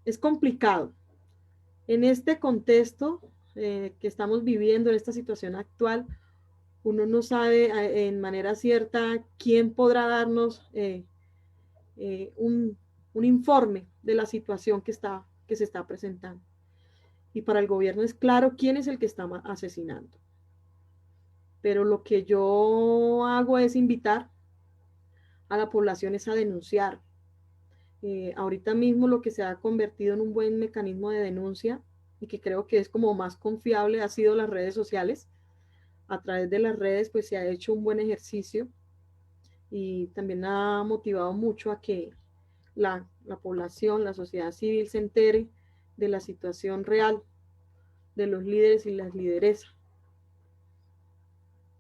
Es complicado. En este contexto que estamos viviendo, en esta situación actual, uno no sabe en manera cierta quién podrá darnos un informe de la situación que se está presentando. Y para el gobierno es claro quién es el que está asesinando. Pero lo que yo hago es invitar a la población a denunciar. Ahorita mismo lo que se ha convertido en un buen mecanismo de denuncia y que creo que es como más confiable ha sido las redes sociales. A través de las redes pues se ha hecho un buen ejercicio y también ha motivado mucho a que la población, la sociedad civil se entere de la situación real de los líderes y las lideresas.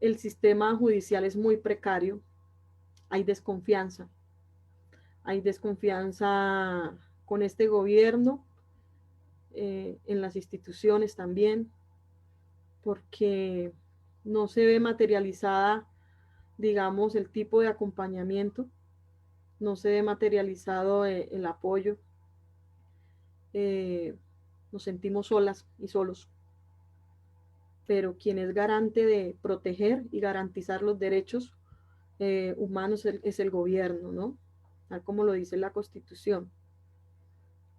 El sistema judicial es muy precario, hay desconfianza con este gobierno, en las instituciones también, porque no se ve materializada, digamos, el tipo de acompañamiento, no se ve materializado el apoyo, nos sentimos solas y solos. Pero quien es garante de proteger y garantizar los derechos humanos es el gobierno, ¿no? Tal como lo dice la Constitución.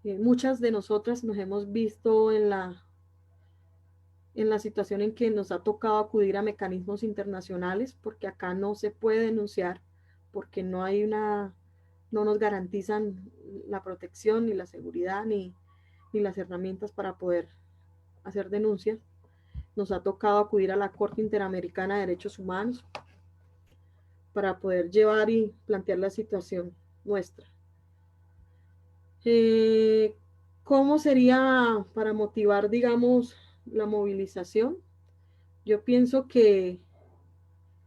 Muchas de nosotras nos hemos visto en la situación en que nos ha tocado acudir a mecanismos internacionales, porque acá no se puede denunciar, porque no nos garantizan la protección, ni la seguridad, ni las herramientas para poder hacer denuncias. Nos ha tocado acudir a la Corte Interamericana de Derechos Humanos para poder llevar y plantear la situación nuestra. ¿Cómo sería para motivar, digamos, la movilización? Yo pienso que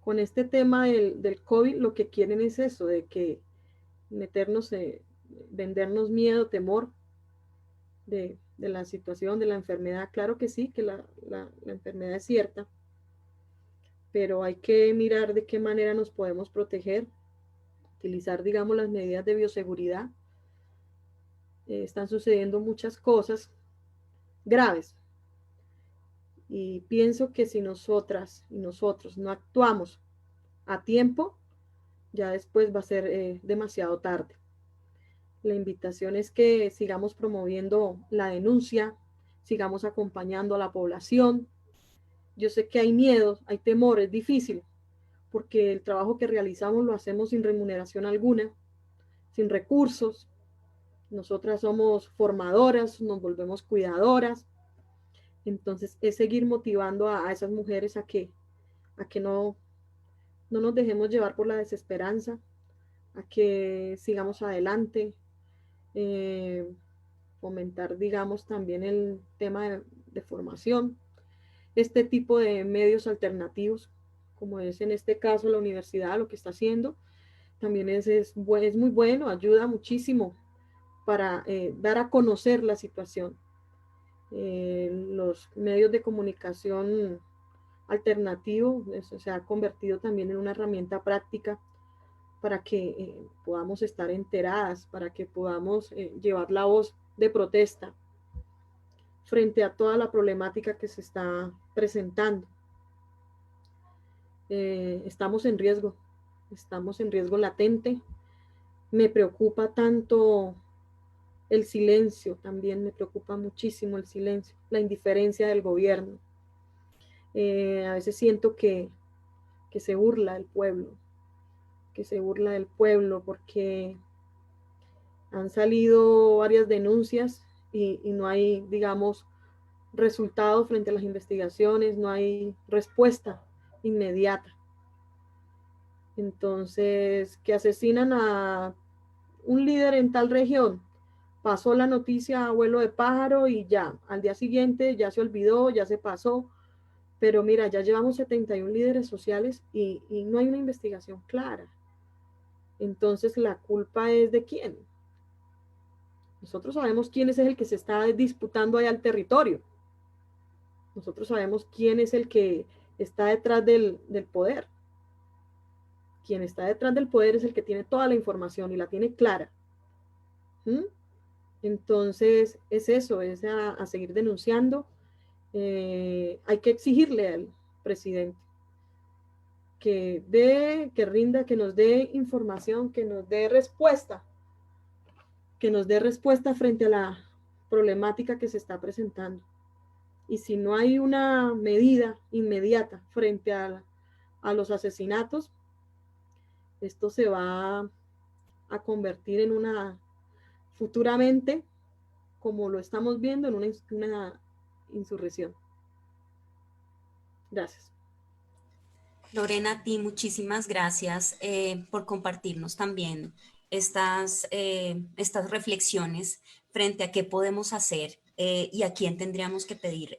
con este tema del COVID lo que quieren es eso, de que meternos, vendernos miedo, temor de la situación, de la enfermedad. Claro que sí, que la enfermedad es cierta, pero hay que mirar de qué manera nos podemos proteger, utilizar, digamos, las medidas de bioseguridad. Están sucediendo muchas cosas graves y pienso que si nosotras y nosotros no actuamos a tiempo, ya después va a ser demasiado tarde. La invitación es que sigamos promoviendo la denuncia, sigamos acompañando a la población. Yo sé que hay miedo, hay temor, es difícil, porque el trabajo que realizamos lo hacemos sin remuneración alguna, sin recursos. Nosotras somos formadoras, nos volvemos cuidadoras. Entonces es seguir motivando a esas mujeres a que no nos dejemos llevar por la desesperanza, a que sigamos adelante, fomentar, digamos, también el tema de formación, este tipo de medios alternativos, como es en este caso la universidad, lo que está haciendo, también es muy bueno, ayuda muchísimo para dar a conocer la situación. Los medios de comunicación alternativos, eso se ha convertido también en una herramienta práctica para que podamos estar enteradas, para que podamos llevar la voz de protesta frente a toda la problemática que se está presentando. Estamos en riesgo latente. Me preocupa tanto el silencio, también me preocupa muchísimo el silencio, la indiferencia del gobierno. A veces siento que se burla del pueblo, porque han salido varias denuncias y no hay, digamos, resultados frente a las investigaciones, no hay respuesta inmediata. Entonces, que asesinan a un líder en tal región, pasó la noticia a vuelo de pájaro y ya, al día siguiente ya se olvidó, ya se pasó, pero mira, ya llevamos 71 líderes sociales y no hay una investigación clara. Entonces, ¿la culpa es de quién? Nosotros sabemos quién es el que se está disputando allá el territorio. Nosotros sabemos quién es el que está detrás del poder. Quien está detrás del poder es el que tiene toda la información y la tiene clara. Entonces, es eso, es a seguir denunciando. Hay que exigirle al presidente que rinda, que nos dé información, que nos dé respuesta frente a la problemática que se está presentando. Y si no hay una medida inmediata frente a los asesinatos, esto se va a convertir en futuramente, como lo estamos viendo, en una insurrección. Gracias. Lorena, a ti muchísimas gracias por compartirnos también estas reflexiones frente a qué podemos hacer y a quién tendríamos que pedir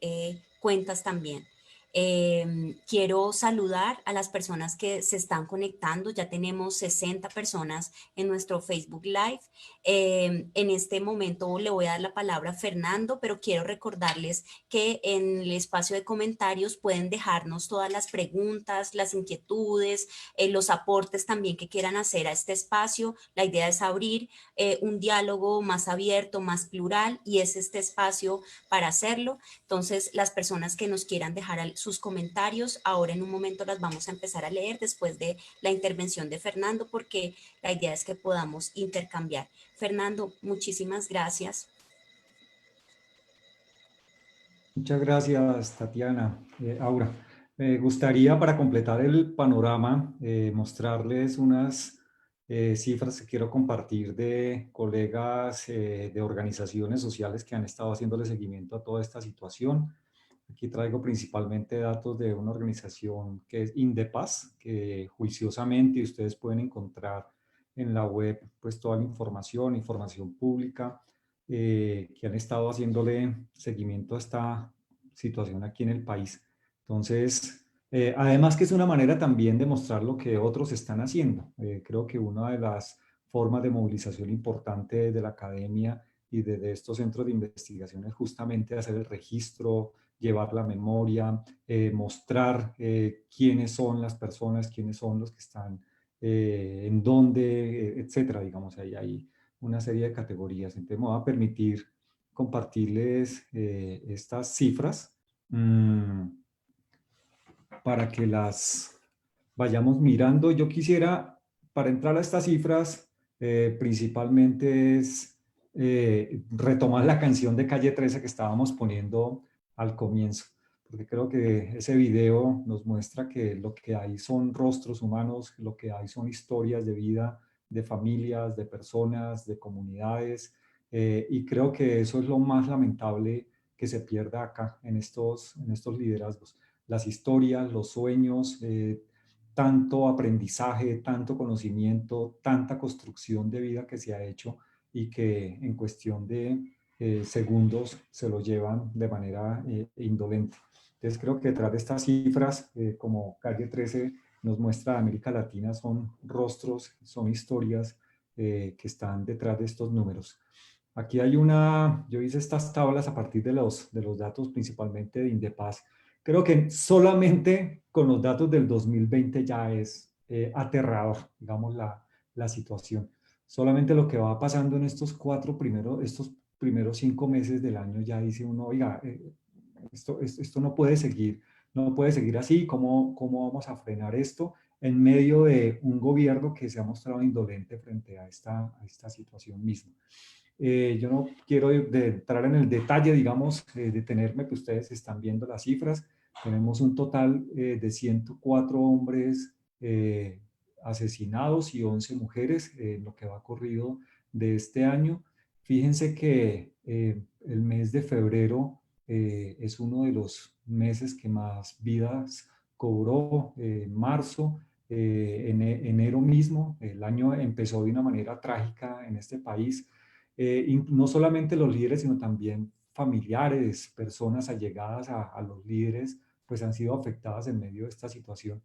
cuentas también. Quiero saludar a las personas que se están conectando. Ya tenemos 60 personas en nuestro Facebook Live. En este momento le voy a dar la palabra a Fernando, pero quiero recordarles que en el espacio de comentarios pueden dejarnos todas las preguntas, las inquietudes, los aportes también que quieran hacer a este espacio. La idea es abrir un diálogo más abierto, más plural, y es este espacio para hacerlo. Entonces, las personas que nos quieran dejar sus comentarios, ahora en un momento las vamos a empezar a leer después de la intervención de Fernando, porque la idea es que podamos intercambiar. Fernando, muchísimas gracias. Muchas gracias, Tatiana. Aura, me gustaría, para completar el panorama, mostrarles unas cifras que quiero compartir de colegas de organizaciones sociales que han estado haciéndole seguimiento a toda esta situación. Aquí traigo principalmente datos de una organización que es Indepaz, que juiciosamente ustedes pueden encontrar en la web pues toda la información pública, que han estado haciéndole seguimiento a esta situación aquí en el país. Entonces, además que es una manera también de mostrar lo que otros están haciendo. Creo que una de las formas de movilización importante de la academia y de estos centros de investigación es justamente hacer el registro, llevar la memoria, mostrar quiénes son las personas, quiénes son los que están en dónde, etcétera. Digamos, ahí hay una serie de categorías. Entonces me va a permitir compartirles estas cifras para que las vayamos mirando. Yo quisiera, para entrar a estas cifras, principalmente es retomar la canción de Calle 13 que estábamos poniendo al comienzo, porque creo que ese video nos muestra que lo que hay son rostros humanos, lo que hay son historias de vida, de familias, de personas, de comunidades, y creo que eso es lo más lamentable que se pierda acá en estos liderazgos. Las historias, los sueños, tanto aprendizaje, tanto conocimiento, tanta construcción de vida que se ha hecho y que en cuestión de segundos se lo llevan de manera indolente. Entonces creo que detrás de estas cifras, como Calle 13 nos muestra América Latina, son rostros, son historias que están detrás de estos números. Aquí hay yo hice estas tablas a partir de los datos principalmente de Indepaz. Creo que solamente con los datos del 2020 ya es aterrador, digamos, la situación. Solamente lo que va pasando en estos primeros 5 meses del año ya dice uno, oiga, esto no puede seguir, no puede seguir así, ¿cómo vamos a frenar esto en medio de un gobierno que se ha mostrado indolente frente a esta situación misma? Yo no quiero entrar en el detalle, digamos, detenerme, que ustedes están viendo las cifras. Tenemos un total de 104 hombres asesinados y 11 mujeres en lo que va corrido de este año. Fíjense que el mes de febrero es uno de los meses que más vidas cobró. Marzo, enero mismo, el año empezó de una manera trágica en este país. No solamente los líderes, sino también familiares, personas allegadas a los líderes, pues han sido afectadas en medio de esta situación.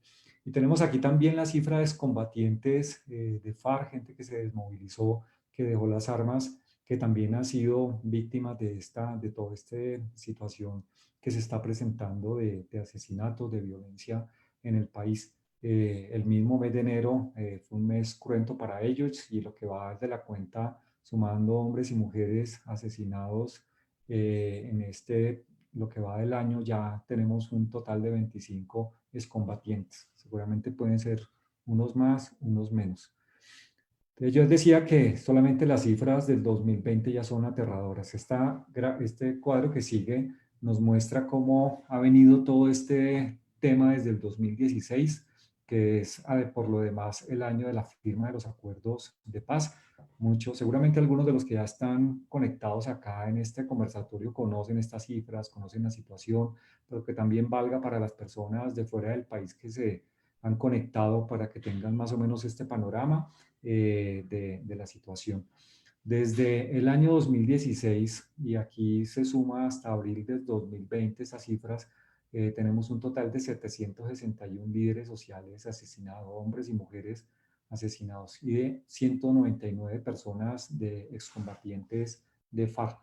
Y tenemos aquí también la cifra de excombatientes de FARC, gente que se desmovilizó, que dejó las armas, que también han sido víctimas de toda esta situación que se está presentando de asesinatos, de violencia en el país. El mismo mes de enero fue un mes cruento para ellos, y lo que va de la cuenta, sumando hombres y mujeres asesinados lo que va del año, ya tenemos un total de 25 excombatientes. Seguramente pueden ser unos más, unos menos. Entonces yo decía que solamente las cifras del 2020 ya son aterradoras. Este cuadro que sigue nos muestra cómo ha venido todo este tema desde el 2016, que es por lo demás el año de la firma de los acuerdos de paz. Seguramente algunos de los que ya están conectados acá en este conversatorio conocen estas cifras, conocen la situación, pero que también valga para las personas de fuera del país que se han conectado, para que tengan más o menos este panorama de la situación. Desde el año 2016, y aquí se suma hasta abril del 2020 esas cifras, tenemos un total de 761 líderes sociales asesinados, hombres y mujeres asesinados, y de 199 personas de excombatientes de FARC.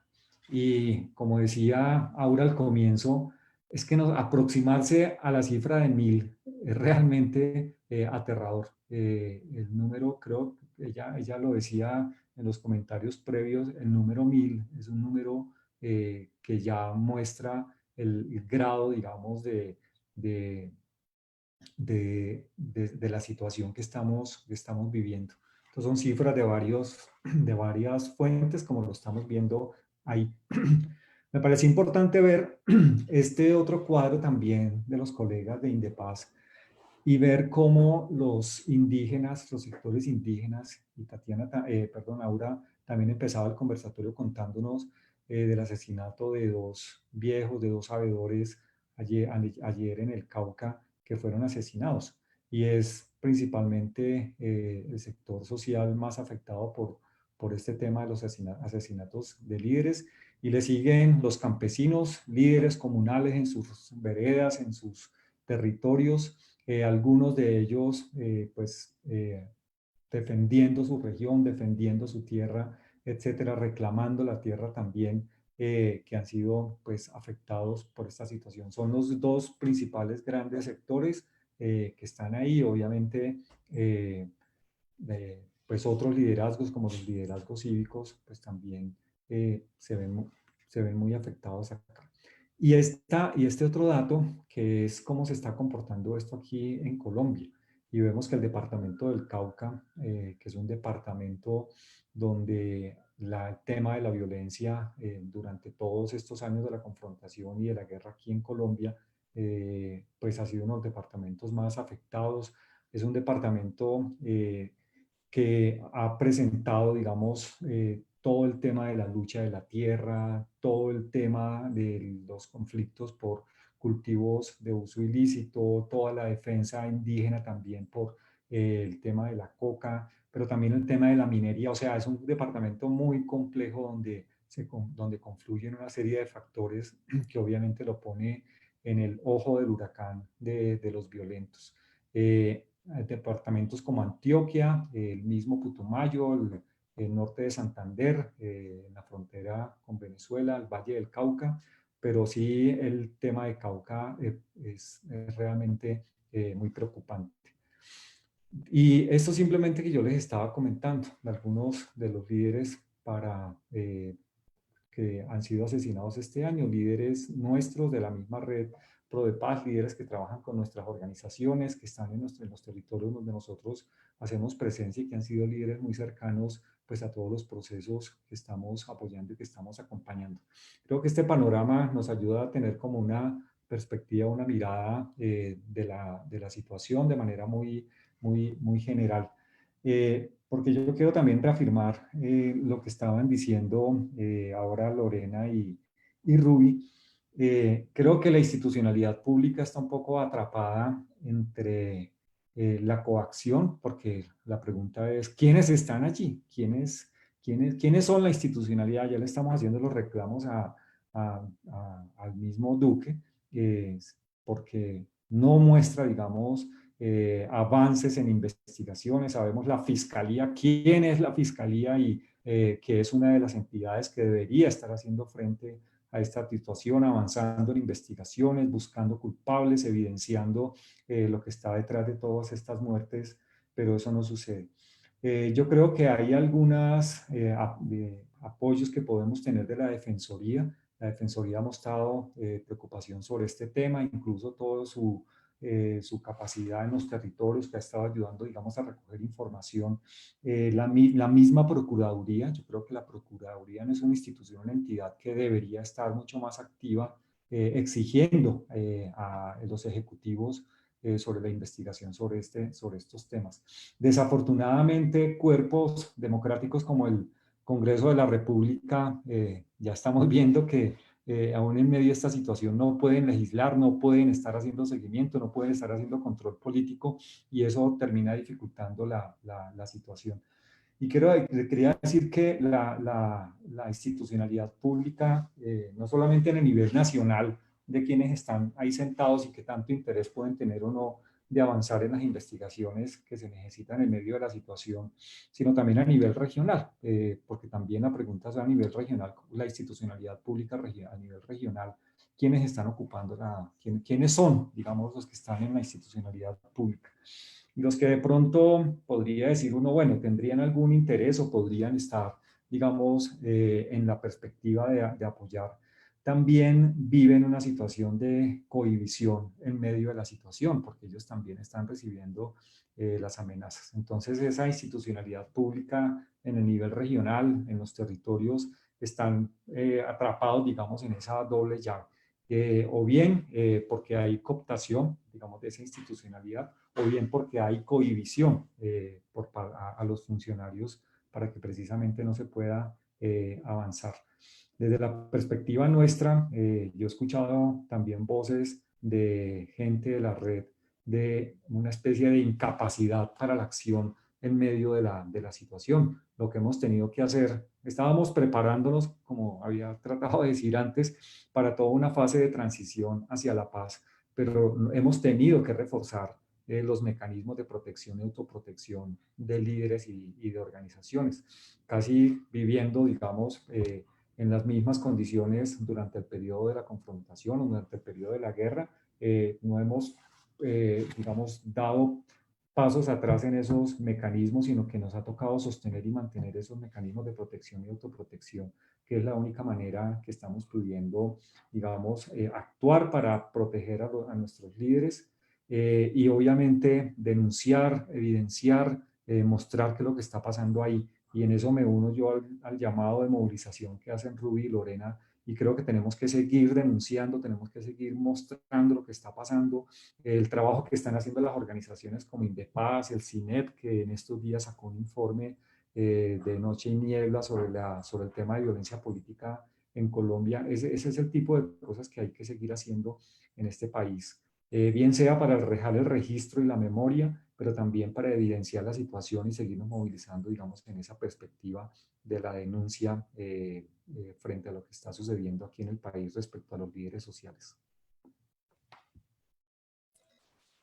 Y como decía Aura al comienzo, es que aproximarse a la cifra de 1000 es realmente aterrador. El número, creo que ella lo decía en los comentarios previos, el número 1000 es un número que ya muestra el grado, digamos, de la situación que estamos viviendo. Entonces son cifras de varias fuentes, como lo estamos viendo ahí. Me parece importante ver este otro cuadro también de los colegas de Indepaz, y ver cómo los indígenas, los sectores indígenas, y Aura también empezaba el conversatorio contándonos del asesinato de dos viejos, de dos sabedores ayer en el Cauca, que fueron asesinados. Y es principalmente el sector social más afectado por este tema de los asesinatos de líderes, y le siguen los campesinos, líderes comunales en sus veredas, en sus territorios, algunos de ellos defendiendo su región, defendiendo su tierra, etcétera, reclamando la tierra también, que han sido pues afectados por esta situación. Son los dos principales grandes sectores que están ahí. Obviamente pues otros liderazgos, como los liderazgos cívicos, pues también se ven muy afectados acá. Y este otro dato, que es cómo se está comportando esto aquí en Colombia. Y vemos que el departamento del Cauca, que es un departamento donde el tema de la violencia durante todos estos años de la confrontación y de la guerra aquí en Colombia, pues ha sido uno de los departamentos más afectados. Es un departamento que ha presentado, digamos, todo el tema de la lucha de la tierra, todo el tema de los conflictos por cultivos de uso ilícito, toda la defensa indígena también por el tema de la coca, pero también el tema de la minería. O sea, es un departamento muy complejo donde confluyen una serie de factores que obviamente lo pone en el ojo del huracán de los violentos. Departamentos como Antioquia, el mismo Putumayo, el norte de Santander, en la frontera con Venezuela, el Valle del Cauca, pero sí el tema de Cauca es realmente muy preocupante. Y esto simplemente que yo les estaba comentando, algunos de los líderes que han sido asesinados este año, líderes nuestros de la misma red Pro de Paz, líderes que trabajan con nuestras organizaciones, que están en los territorios donde nosotros hacemos presencia y que han sido líderes muy cercanos pues a todos los procesos que estamos apoyando y que estamos acompañando. Creo que este panorama nos ayuda a tener como una perspectiva, una mirada de la situación de manera muy general. Porque yo quiero también reafirmar lo que estaban diciendo ahora Lorena y Ruby. Creo que la institucionalidad pública está un poco atrapada entre la coacción, porque la pregunta es, ¿quiénes están allí? ¿Quiénes son la institucionalidad? Ya le estamos haciendo los reclamos al mismo Duque, porque no muestra, digamos, avances en investigaciones. Sabemos la fiscalía, quién es la fiscalía y que es una de las entidades que debería estar haciendo frente a esta situación, avanzando en investigaciones, buscando culpables, evidenciando lo que está detrás de todas estas muertes, pero eso no sucede. Yo creo que hay algunos apoyos que podemos tener de la Defensoría. La Defensoría ha mostrado preocupación sobre este tema, incluso todo su capacidad en los territorios, que ha estado ayudando, digamos, a recoger información. La misma Procuraduría, yo creo que la Procuraduría no es una institución, una entidad que debería estar mucho más activa, exigiendo a los ejecutivos sobre la investigación sobre estos temas. Desafortunadamente, cuerpos democráticos como el Congreso de la República, ya estamos viendo que aún en medio de esta situación no pueden legislar, no pueden estar haciendo seguimiento, no pueden estar haciendo control político y eso termina dificultando la situación. Y quería decir que la institucionalidad pública, no solamente en el nivel nacional de quienes están ahí sentados y que tanto interés pueden tener o no de avanzar en las investigaciones que se necesitan en medio de la situación, sino también a nivel regional, porque también la pregunta es a nivel regional, la institucionalidad pública a nivel regional, quiénes están ocupando quiénes son, digamos, los que están en la institucionalidad pública. Y los que de pronto podría decir uno, bueno, tendrían algún interés o podrían estar, digamos, en la perspectiva de apoyar, también viven una situación de cohibición en medio de la situación, porque ellos también están recibiendo las amenazas. Entonces, esa institucionalidad pública en el nivel regional, en los territorios, están atrapados, digamos, en esa doble llave. O bien porque hay cooptación, digamos, de esa institucionalidad, o bien porque hay cohibición a los funcionarios para que precisamente no se pueda avanzar. Desde la perspectiva nuestra, yo he escuchado también voces de gente de la red de una especie de incapacidad para la acción en medio de la situación. Lo que hemos tenido que hacer, estábamos preparándonos, como había tratado de decir antes, para toda una fase de transición hacia la paz, pero hemos tenido que reforzar los mecanismos de protección y autoprotección de líderes y de organizaciones, casi viviendo, digamos, en las mismas condiciones durante el periodo de la confrontación o durante el periodo de la guerra. No hemos, digamos, dado pasos atrás en esos mecanismos, sino que nos ha tocado sostener y mantener esos mecanismos de protección y autoprotección, que es la única manera que estamos pudiendo, digamos, actuar para proteger a nuestros líderes y obviamente denunciar, evidenciar, mostrar qué es lo que está pasando ahí. Y en eso me uno yo al llamado de movilización que hacen Ruby y Lorena, y creo que tenemos que seguir denunciando, tenemos que seguir mostrando lo que está pasando, el trabajo que están haciendo las organizaciones como Indepaz, el CINEP, que en estos días sacó un informe de Noche y Niebla sobre el tema de violencia política en Colombia. Ese es el tipo de cosas que hay que seguir haciendo en este país. bien sea para dejar el registro y la memoria, pero también para evidenciar la situación y seguirnos movilizando, digamos, en esa perspectiva de la denuncia frente a lo que está sucediendo aquí en el país respecto a los líderes sociales.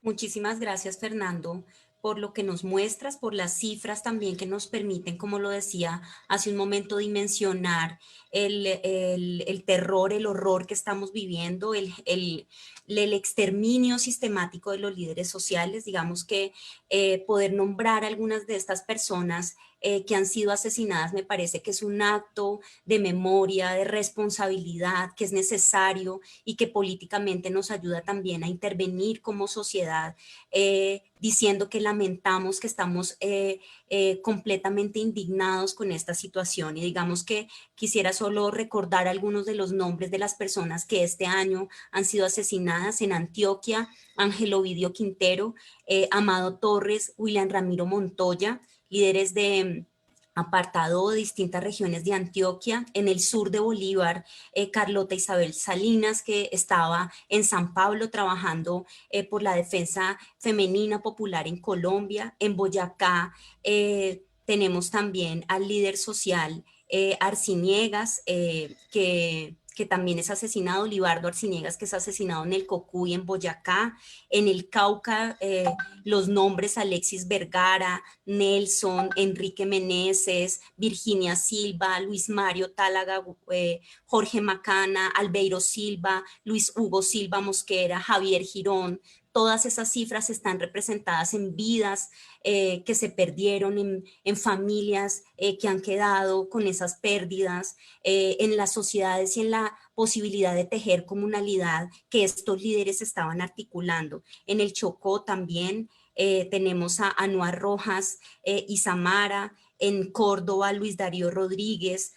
Muchísimas gracias, Fernando, por lo que nos muestras, por las cifras también que nos permiten, como lo decía hace un momento, dimensionar el terror, el horror que estamos viviendo, el exterminio sistemático de los líderes sociales. Digamos que poder nombrar algunas de estas personas que han sido asesinadas me parece que es un acto de memoria, de responsabilidad, que es necesario y que políticamente nos ayuda también a intervenir como sociedad, diciendo que lamentamos, que estamos completamente indignados con esta situación. Y digamos que quisiera solo recordar algunos de los nombres de las personas que este año han sido asesinadas en Antioquia: Ángel Ovidio Quintero, Amado Torres, William Ramiro Montoya, líderes de apartado de distintas regiones de Antioquia. En el sur de Bolívar, Carlota Isabel Salinas, que estaba en San Pablo trabajando por la defensa femenina popular en Colombia. En Boyacá tenemos también al líder social Arciniegas, que también es asesinado, Libardo Arciniegas, que es asesinado en el Cocuy, en Boyacá. En el Cauca, los nombres: Alexis Vergara, Nelson, Enrique Meneses, Virginia Silva, Luis Mario Tálaga, Jorge Macana, Albeiro Silva, Luis Hugo Silva Mosquera, Javier Girón. Todas esas cifras están representadas en vidas que se perdieron, en familias que han quedado con esas pérdidas, en las sociedades y en la posibilidad de tejer comunalidad que estos líderes estaban articulando. En el Chocó también tenemos a Anuar Rojas y Samara. En Córdoba, Luis Darío Rodríguez.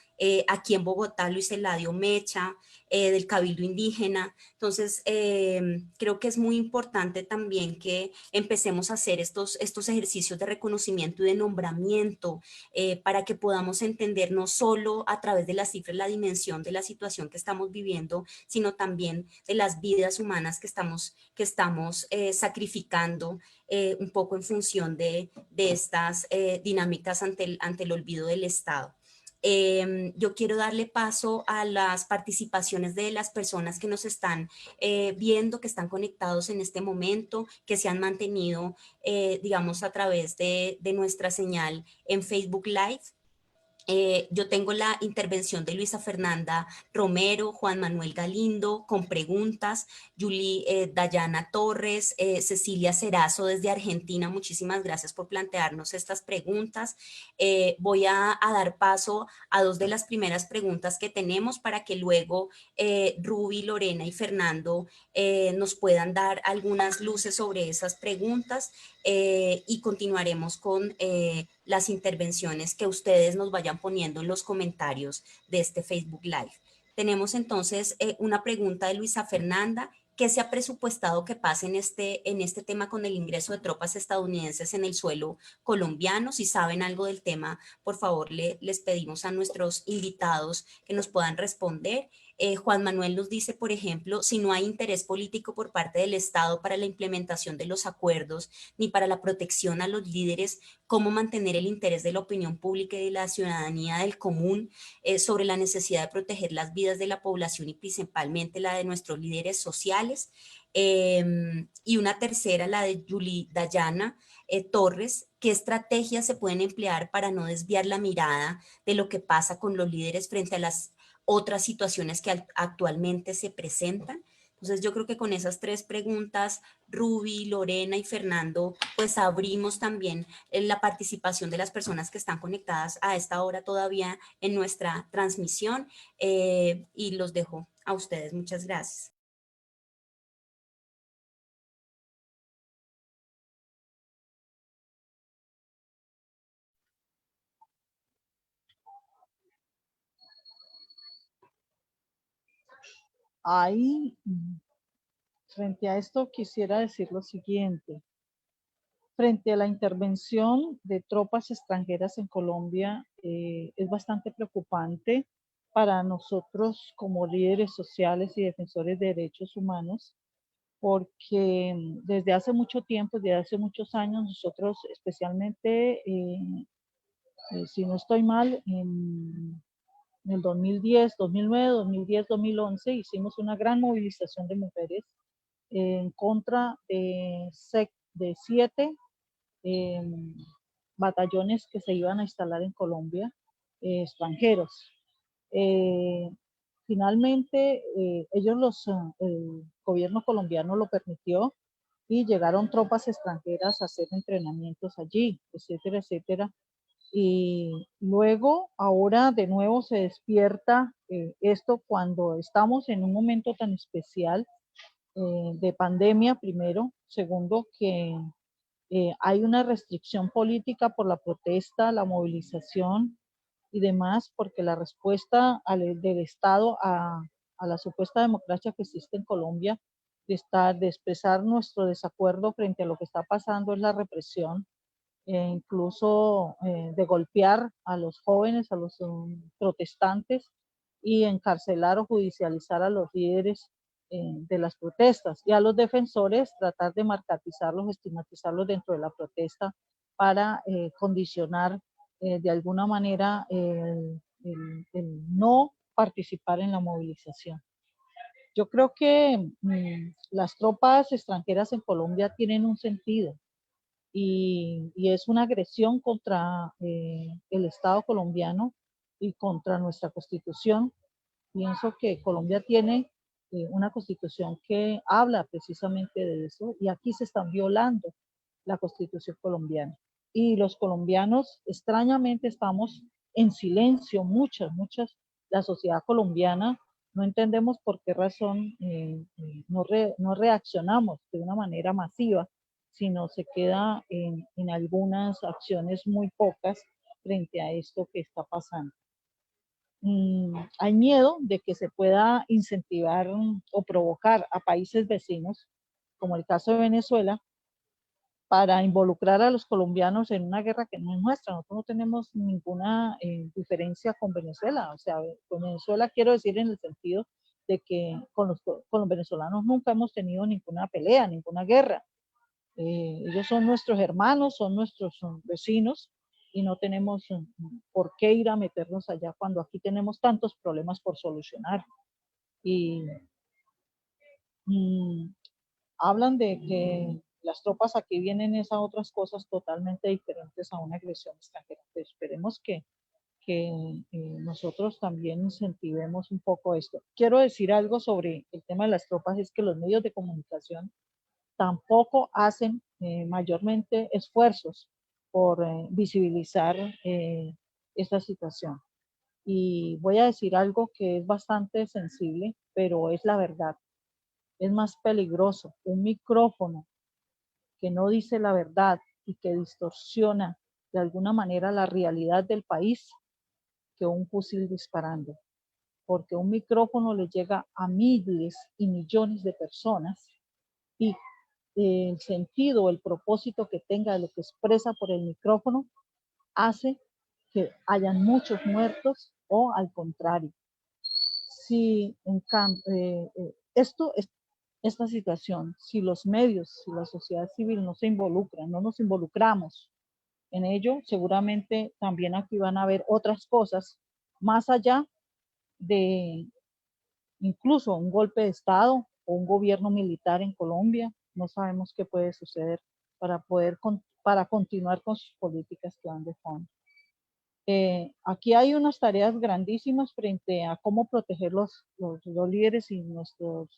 Aquí en Bogotá, Luis Eladio Mecha, del Cabildo Indígena. Entonces, creo que es muy importante también que empecemos a hacer estos ejercicios de reconocimiento y de nombramiento para que podamos entender no solo a través de las cifras la dimensión de la situación que estamos viviendo, sino también de las vidas humanas que estamos sacrificando un poco en función de estas dinámicas ante el olvido del Estado. Yo quiero darle paso a las participaciones de las personas que nos están viendo, que están conectados en este momento, que se han mantenido, digamos, a través de nuestra señal en Facebook Live. Yo tengo la intervención de Luisa Fernanda Romero, Juan Manuel Galindo, con preguntas, Dayana Torres, Cecilia Cerazo desde Argentina. Muchísimas gracias por plantearnos estas preguntas. Voy a dar paso a dos de las primeras preguntas que tenemos para que luego Ruby, Lorena y Fernando nos puedan dar algunas luces sobre esas preguntas y continuaremos con las intervenciones que ustedes nos vayan poniendo en los comentarios de este Facebook Live. Tenemos entonces una pregunta de Luisa Fernanda: ¿qué se ha presupuestado que pase en este tema con el ingreso de tropas estadounidenses en el suelo colombiano? Si saben algo del tema, por favor, les pedimos a nuestros invitados que nos puedan responder. Juan Manuel nos dice, por ejemplo, si no hay interés político por parte del Estado para la implementación de los acuerdos ni para la protección a los líderes, ¿cómo mantener el interés de la opinión pública y de la ciudadanía del común sobre la necesidad de proteger las vidas de la población y principalmente la de nuestros líderes sociales? Y una tercera, la de Dayana Torres: ¿qué estrategias se pueden emplear para no desviar la mirada de lo que pasa con los líderes frente a las otras situaciones que actualmente se presentan? Entonces yo creo que con esas tres preguntas, Ruby, Lorena y Fernando, pues abrimos también la participación de las personas que están conectadas a esta hora todavía en nuestra transmisión y los dejo a ustedes. Muchas gracias. Ahí, frente a esto, quisiera decir lo siguiente. Frente a la intervención de tropas extranjeras en Colombia, es bastante preocupante para nosotros como líderes sociales y defensores de derechos humanos porque desde hace mucho tiempo, desde hace muchos años, nosotros especialmente, si no estoy mal, en el 2010, 2009, 2010, 2011, hicimos una gran movilización de mujeres en contra de 7 batallones que se iban a instalar en Colombia, extranjeros. Finalmente, el gobierno colombiano lo permitió y llegaron tropas extranjeras a hacer entrenamientos allí, etcétera, etcétera. Y luego, ahora de nuevo se despierta esto cuando estamos en un momento tan especial de pandemia, primero. Segundo, que hay una restricción política por la protesta, la movilización y demás, porque la respuesta del Estado a la supuesta democracia que existe en Colombia, de expresar nuestro desacuerdo frente a lo que está pasando, es la represión, incluso de golpear a los jóvenes, a los protestantes, y encarcelar o judicializar a los líderes de las protestas, y a los defensores tratar de martirizarlos, estigmatizarlos dentro de la protesta para condicionar de alguna manera el no participar en la movilización. Yo creo que las tropas extranjeras en Colombia tienen un sentido, y es una agresión contra el Estado colombiano y contra nuestra Constitución. Pienso que Colombia tiene una Constitución que habla precisamente de eso, y aquí se están violando la Constitución colombiana. Y los colombianos extrañamente estamos en silencio, muchas, la sociedad colombiana, no entendemos por qué razón no reaccionamos de una manera masiva, sino se queda en algunas acciones muy pocas frente a esto que está pasando. Hay miedo de que se pueda incentivar o provocar a países vecinos, como el caso de Venezuela, para involucrar a los colombianos en una guerra que no es nuestra. Nosotros no tenemos ninguna diferencia con Venezuela. O sea, con Venezuela quiero decir en el sentido de que con los venezolanos nunca hemos tenido ninguna pelea, ninguna guerra. Ellos son nuestros hermanos, son nuestros vecinos, y no tenemos por qué ir a meternos allá cuando aquí tenemos tantos problemas por solucionar. Y hablan de que las tropas aquí vienen a otras cosas totalmente diferentes a una agresión extranjera. Pues esperemos que nosotros también incentivemos un poco esto. Quiero decir algo sobre el tema de las tropas, es que los medios de comunicación tampoco hacen mayormente esfuerzos por visibilizar esta situación. Y voy a decir algo que es bastante sensible, pero es la verdad. Es más peligroso un micrófono que no dice la verdad y que distorsiona de alguna manera la realidad del país que un fusil disparando, porque un micrófono le llega a miles y millones de personas, y el sentido, el propósito que tenga de lo que expresa por el micrófono hace que hayan muchos muertos, o al contrario. Si en cambio, esta situación, si los medios, si la sociedad civil no se involucran, no nos involucramos en ello, seguramente también aquí van a haber otras cosas más allá de incluso un golpe de Estado o un gobierno militar en Colombia. No sabemos qué puede suceder para continuar con sus políticas que van de fondo. Aquí hay unas tareas grandísimas frente a cómo proteger los líderes y nuestros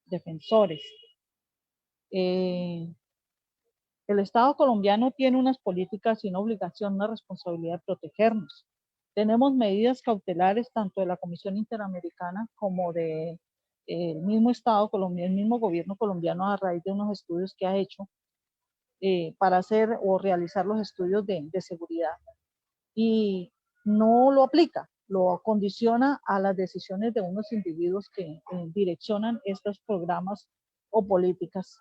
defensores. El Estado colombiano tiene unas políticas y una obligación, una responsabilidad de protegernos. Tenemos medidas cautelares tanto de la Comisión Interamericana como de el mismo Estado colombiano, el mismo gobierno colombiano, a raíz de unos estudios que ha hecho para hacer o realizar los estudios de seguridad. Y no lo aplica, lo condiciona a las decisiones de unos individuos que direccionan estos programas o políticas.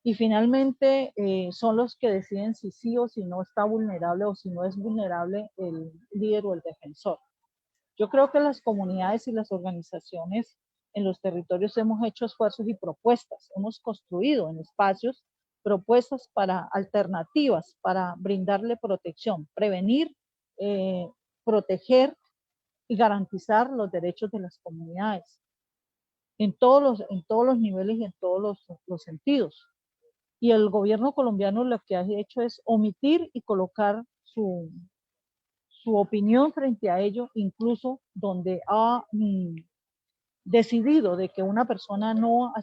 Y finalmente son los que deciden si sí o si no está vulnerable, o si no es vulnerable el líder o el defensor. Yo creo que las comunidades y las organizaciones En los territorios hemos hecho esfuerzos y propuestas, hemos construido en espacios propuestas para alternativas, para brindarle protección, prevenir, proteger y garantizar los derechos de las comunidades en todos los niveles y en todos los sentidos. Y el gobierno colombiano lo que ha hecho es omitir y colocar su opinión frente a ello, incluso donde ha decidido de que una persona no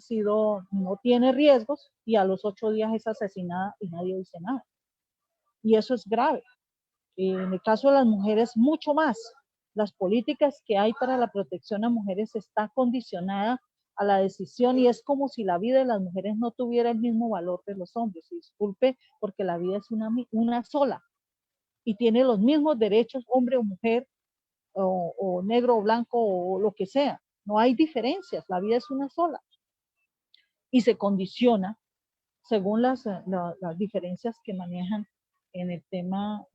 tiene riesgos y a los 8 días es asesinada y nadie dice nada. Y eso es grave. En el caso de las mujeres, mucho más. Las políticas que hay para la protección a mujeres está condicionada a la decisión y es como si la vida de las mujeres no tuviera el mismo valor de los hombres. Y disculpe, porque la vida es una sola y tiene los mismos derechos, hombre o mujer, o negro o blanco o lo que sea. No hay diferencias, la vida es una sola. Y se condiciona según las diferencias que manejan en el tema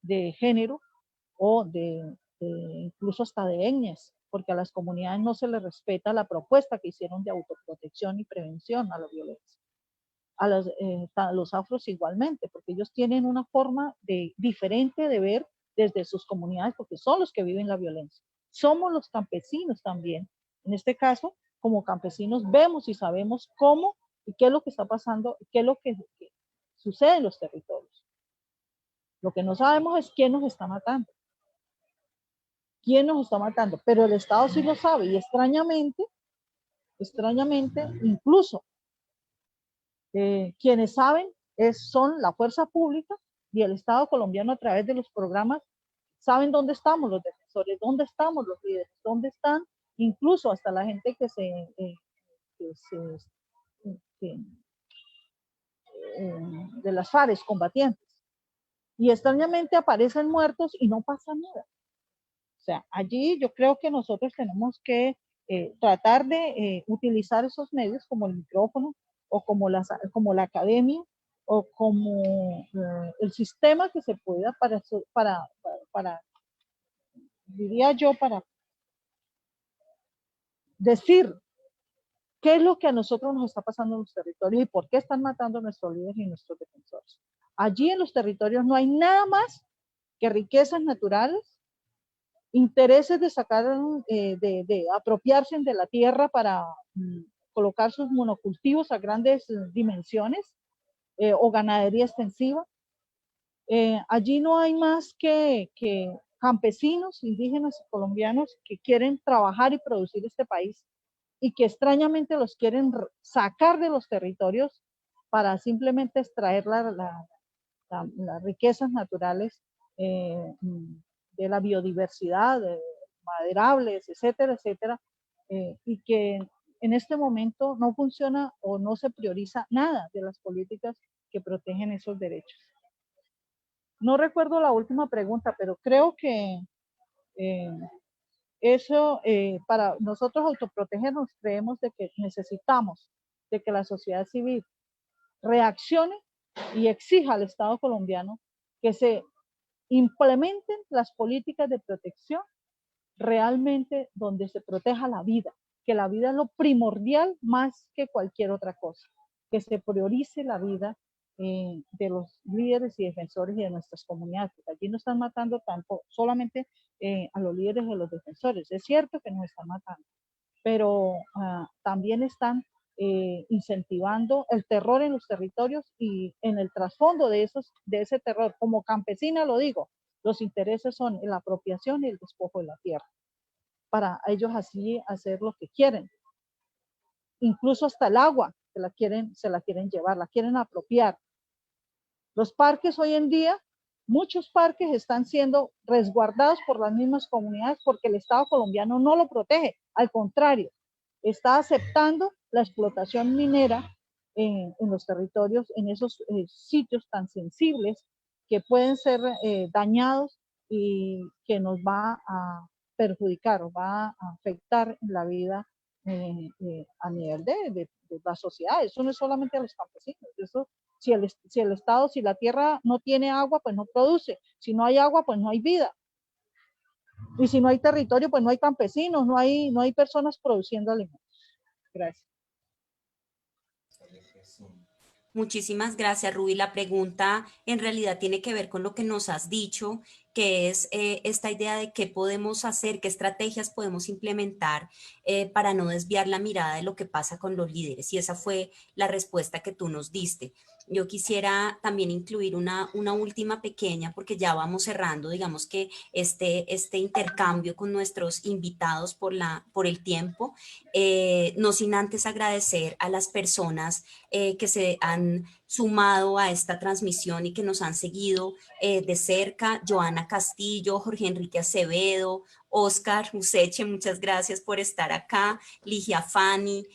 de género o incluso hasta de etnias, porque a las comunidades no se les respeta la propuesta que hicieron de autoprotección y prevención a la violencia. A los afros igualmente, porque ellos tienen una forma diferente de ver desde sus comunidades, porque son los que viven la violencia. Somos los campesinos también. En este caso, como campesinos, vemos y sabemos cómo y qué es lo que está pasando, qué es lo que sucede en los territorios. Lo que no sabemos es quién nos está matando. ¿Quién nos está matando? Pero el Estado sí lo sabe y extrañamente, incluso quienes saben son la fuerza pública y el Estado colombiano a través de los programas saben dónde estamos los defensores, dónde estamos los líderes, dónde están incluso hasta la gente de las FARC combatientes. Y extrañamente aparecen muertos y no pasa nada. O sea, allí yo creo que nosotros tenemos que tratar de utilizar esos medios como el micrófono o como la academia o como el sistema que se pueda para diría yo, para decir qué es lo que a nosotros nos está pasando en los territorios y por qué están matando a nuestros líderes y nuestros defensores. Allí en los territorios no hay nada más que riquezas naturales, intereses de sacar, de apropiarse de la tierra para colocar sus monocultivos a grandes dimensiones o ganadería extensiva. Allí no hay más que campesinos, indígenas y colombianos que quieren trabajar y producir este país y que extrañamente los quieren sacar de los territorios para simplemente extraer las riquezas naturales de la biodiversidad, maderables, etcétera, etcétera, y que en este momento no funciona o no se prioriza nada de las políticas que protegen esos derechos. No recuerdo la última pregunta, pero creo que eso, para nosotros autoprotegernos, creemos de que necesitamos de que la sociedad civil reaccione y exija al Estado colombiano que se implementen las políticas de protección realmente donde se proteja la vida, que la vida es lo primordial más que cualquier otra cosa, que se priorice la vida de los líderes y defensores y de nuestras comunidades, porque allí no están matando tanto solamente a los líderes y a los defensores. Es cierto que nos están matando, pero también están incentivando el terror en los territorios y en el trasfondo de ese terror, como campesina lo digo, los intereses son la apropiación y el despojo de la tierra, para ellos así hacer lo que quieren. Incluso hasta el agua se la quieren llevar, la quieren apropiar. Los parques hoy en día, muchos parques están siendo resguardados por las mismas comunidades porque el Estado colombiano no lo protege, al contrario, está aceptando la explotación minera en los territorios, en esos sitios tan sensibles que pueden ser dañados y que nos va a perjudicar o va a afectar la vida a nivel de la sociedad. Eso no es solamente a los campesinos, eso si el Estado, si la tierra no tiene agua, pues no produce, si no hay agua, pues no hay vida. Y si no hay territorio, pues no hay campesinos, no hay personas produciendo alimentos. Gracias. Muchísimas gracias, Ruby. La pregunta en realidad tiene que ver con lo que nos has dicho, que es esta idea de qué podemos hacer, qué estrategias podemos implementar para no desviar la mirada de lo que pasa con los líderes. Y esa fue la respuesta que tú nos diste. Yo quisiera también incluir una última pequeña, porque ya vamos cerrando, digamos que este intercambio con nuestros invitados por el tiempo, no sin antes agradecer a las personas que se han sumado a esta transmisión y que nos han seguido de cerca: Joana Castillo, Jorge Enrique Acevedo, Oscar Useche, muchas gracias por estar acá, Ligia Fani,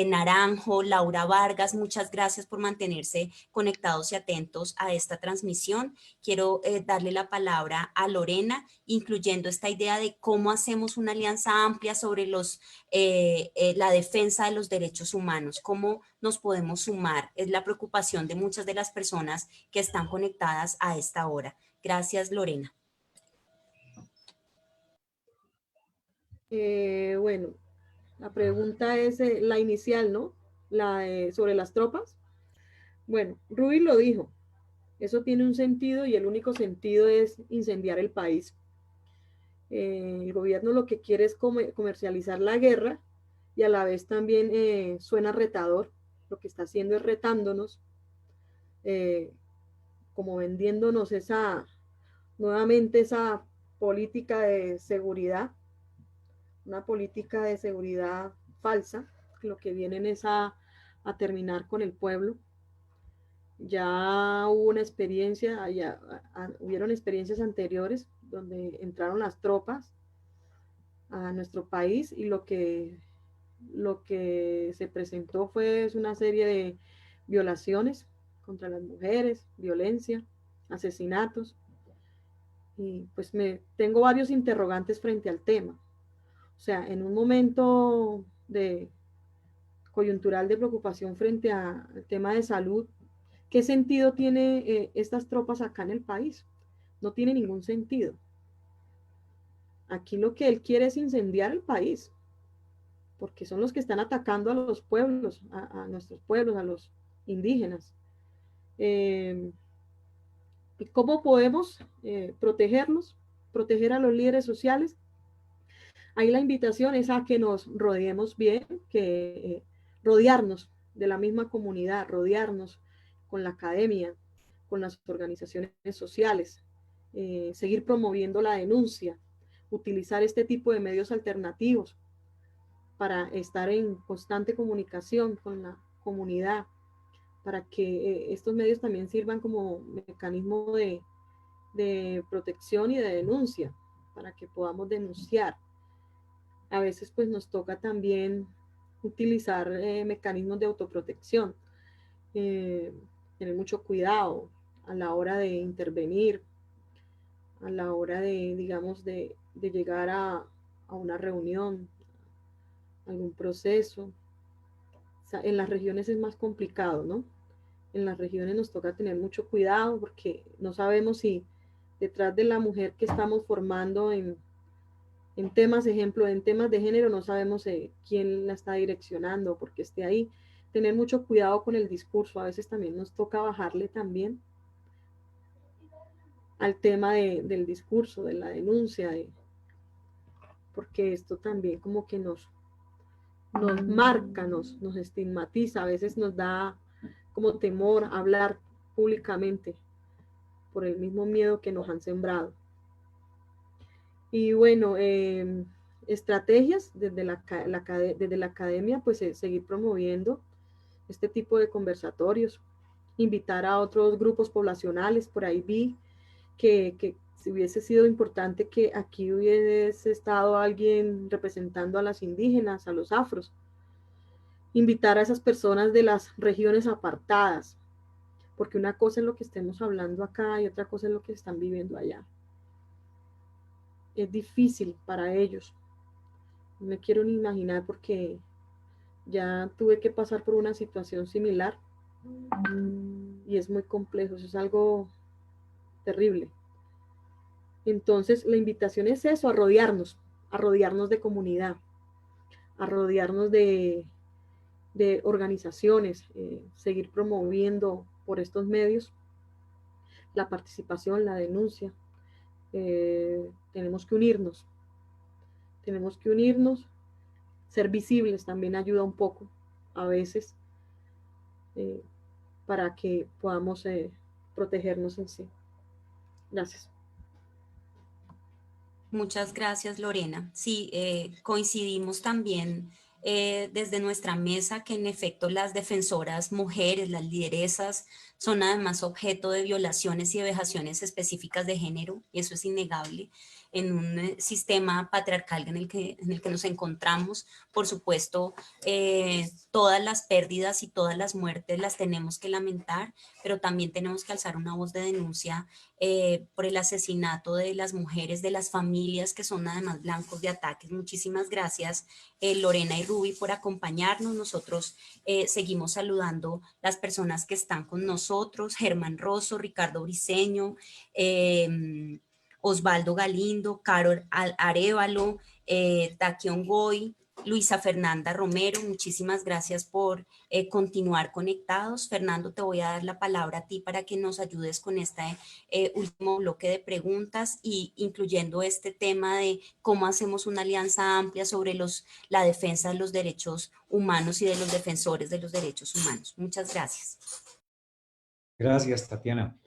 Naranjo, Laura Vargas, muchas gracias por mantenerse conectados y atentos a esta transmisión. Quiero darle la palabra a Lorena, incluyendo esta idea de cómo hacemos una alianza amplia sobre la defensa de los derechos humanos, cómo nos podemos sumar. Es la preocupación de muchas de las personas que están conectadas a esta hora. Gracias, Lorena. Bueno, la pregunta es la inicial, ¿no? Sobre las tropas. Bueno, Ruby lo dijo, eso tiene un sentido y el único sentido es incendiar el país. El gobierno lo que quiere es comercializar la guerra y a la vez también suena retador. Lo que está haciendo es retándonos, como vendiéndonos nuevamente esa política de seguridad, una política de seguridad falsa, que lo que vienen es a terminar con el pueblo. Ya hubo una experiencia, hubieron experiencias anteriores donde entraron las tropas a nuestro país y lo que se presentó fue una serie de violaciones contra las mujeres, violencia, asesinatos. Y pues tengo varios interrogantes frente al tema. O sea, en un momento coyuntural de preocupación frente al tema de salud, ¿qué sentido tiene estas tropas acá en el país? No tiene ningún sentido. Aquí lo que él quiere es incendiar el país, porque son los que están atacando a los pueblos, a nuestros pueblos, a los indígenas. ¿Y cómo podemos protegerlos, proteger a los líderes sociales? Ahí la invitación es a que nos rodeemos bien, que rodearnos de la misma comunidad, rodearnos con la academia, con las organizaciones sociales, seguir promoviendo la denuncia, utilizar este tipo de medios alternativos para estar en constante comunicación con la comunidad, para que estos medios también sirvan como mecanismo de protección y de denuncia, para que podamos denunciar. A veces pues nos toca también utilizar mecanismos de autoprotección, tener mucho cuidado a la hora de intervenir, a la hora de, digamos, de llegar a una reunión, algún proceso. O sea, en las regiones es más complicado, ¿no? En las regiones nos toca tener mucho cuidado porque no sabemos si detrás de la mujer que estamos formando en temas, ejemplo, en temas de género, no sabemos quién la está direccionando porque esté ahí. Tener mucho cuidado con el discurso. A veces también nos toca bajarle también al tema del discurso, de la denuncia, porque esto también como que nos marca, nos estigmatiza, a veces nos da como temor hablar públicamente por el mismo miedo que nos han sembrado. Y bueno, estrategias desde la academia, pues seguir promoviendo este tipo de conversatorios, invitar a otros grupos poblacionales. Por ahí vi que si hubiese sido importante que aquí hubiese estado alguien representando a las indígenas, a los afros, invitar a esas personas de las regiones apartadas, porque una cosa es lo que estemos hablando acá y otra cosa es lo que están viviendo allá. Es difícil para ellos. No me quiero ni imaginar porque ya tuve que pasar por una situación similar y es muy complejo, eso es algo terrible. Entonces, la invitación es eso, a rodearnos de comunidad, a rodearnos de organizaciones, seguir promoviendo por estos medios la participación, la denuncia. Tenemos que unirnos, ser visibles también ayuda un poco a veces para que podamos protegernos en sí. Gracias. Muchas gracias, Lorena. Sí, coincidimos también desde nuestra mesa que en efecto las defensoras mujeres, las lideresas, son además objeto de violaciones y de vejaciones específicas de género, y eso es innegable en un sistema patriarcal en el que nos encontramos. Por supuesto, todas las pérdidas y todas las muertes las tenemos que lamentar, pero también tenemos que alzar una voz de denuncia por el asesinato de las mujeres, de las familias que son además blancos de ataques. Muchísimas gracias, Lorena y Ruby, por acompañarnos. Nosotros seguimos saludando las personas que están con nosotros: Germán Rosso, Ricardo Briceño, Osvaldo Galindo, Carol Arevalo, Taquión Goy, Luisa Fernanda Romero. Muchísimas gracias por continuar conectados. Fernando, te voy a dar la palabra a ti para que nos ayudes con este último bloque de preguntas, y incluyendo este tema de cómo hacemos una alianza amplia sobre la defensa de los derechos humanos y de los defensores de los derechos humanos. Muchas gracias. Gracias, Tatiana.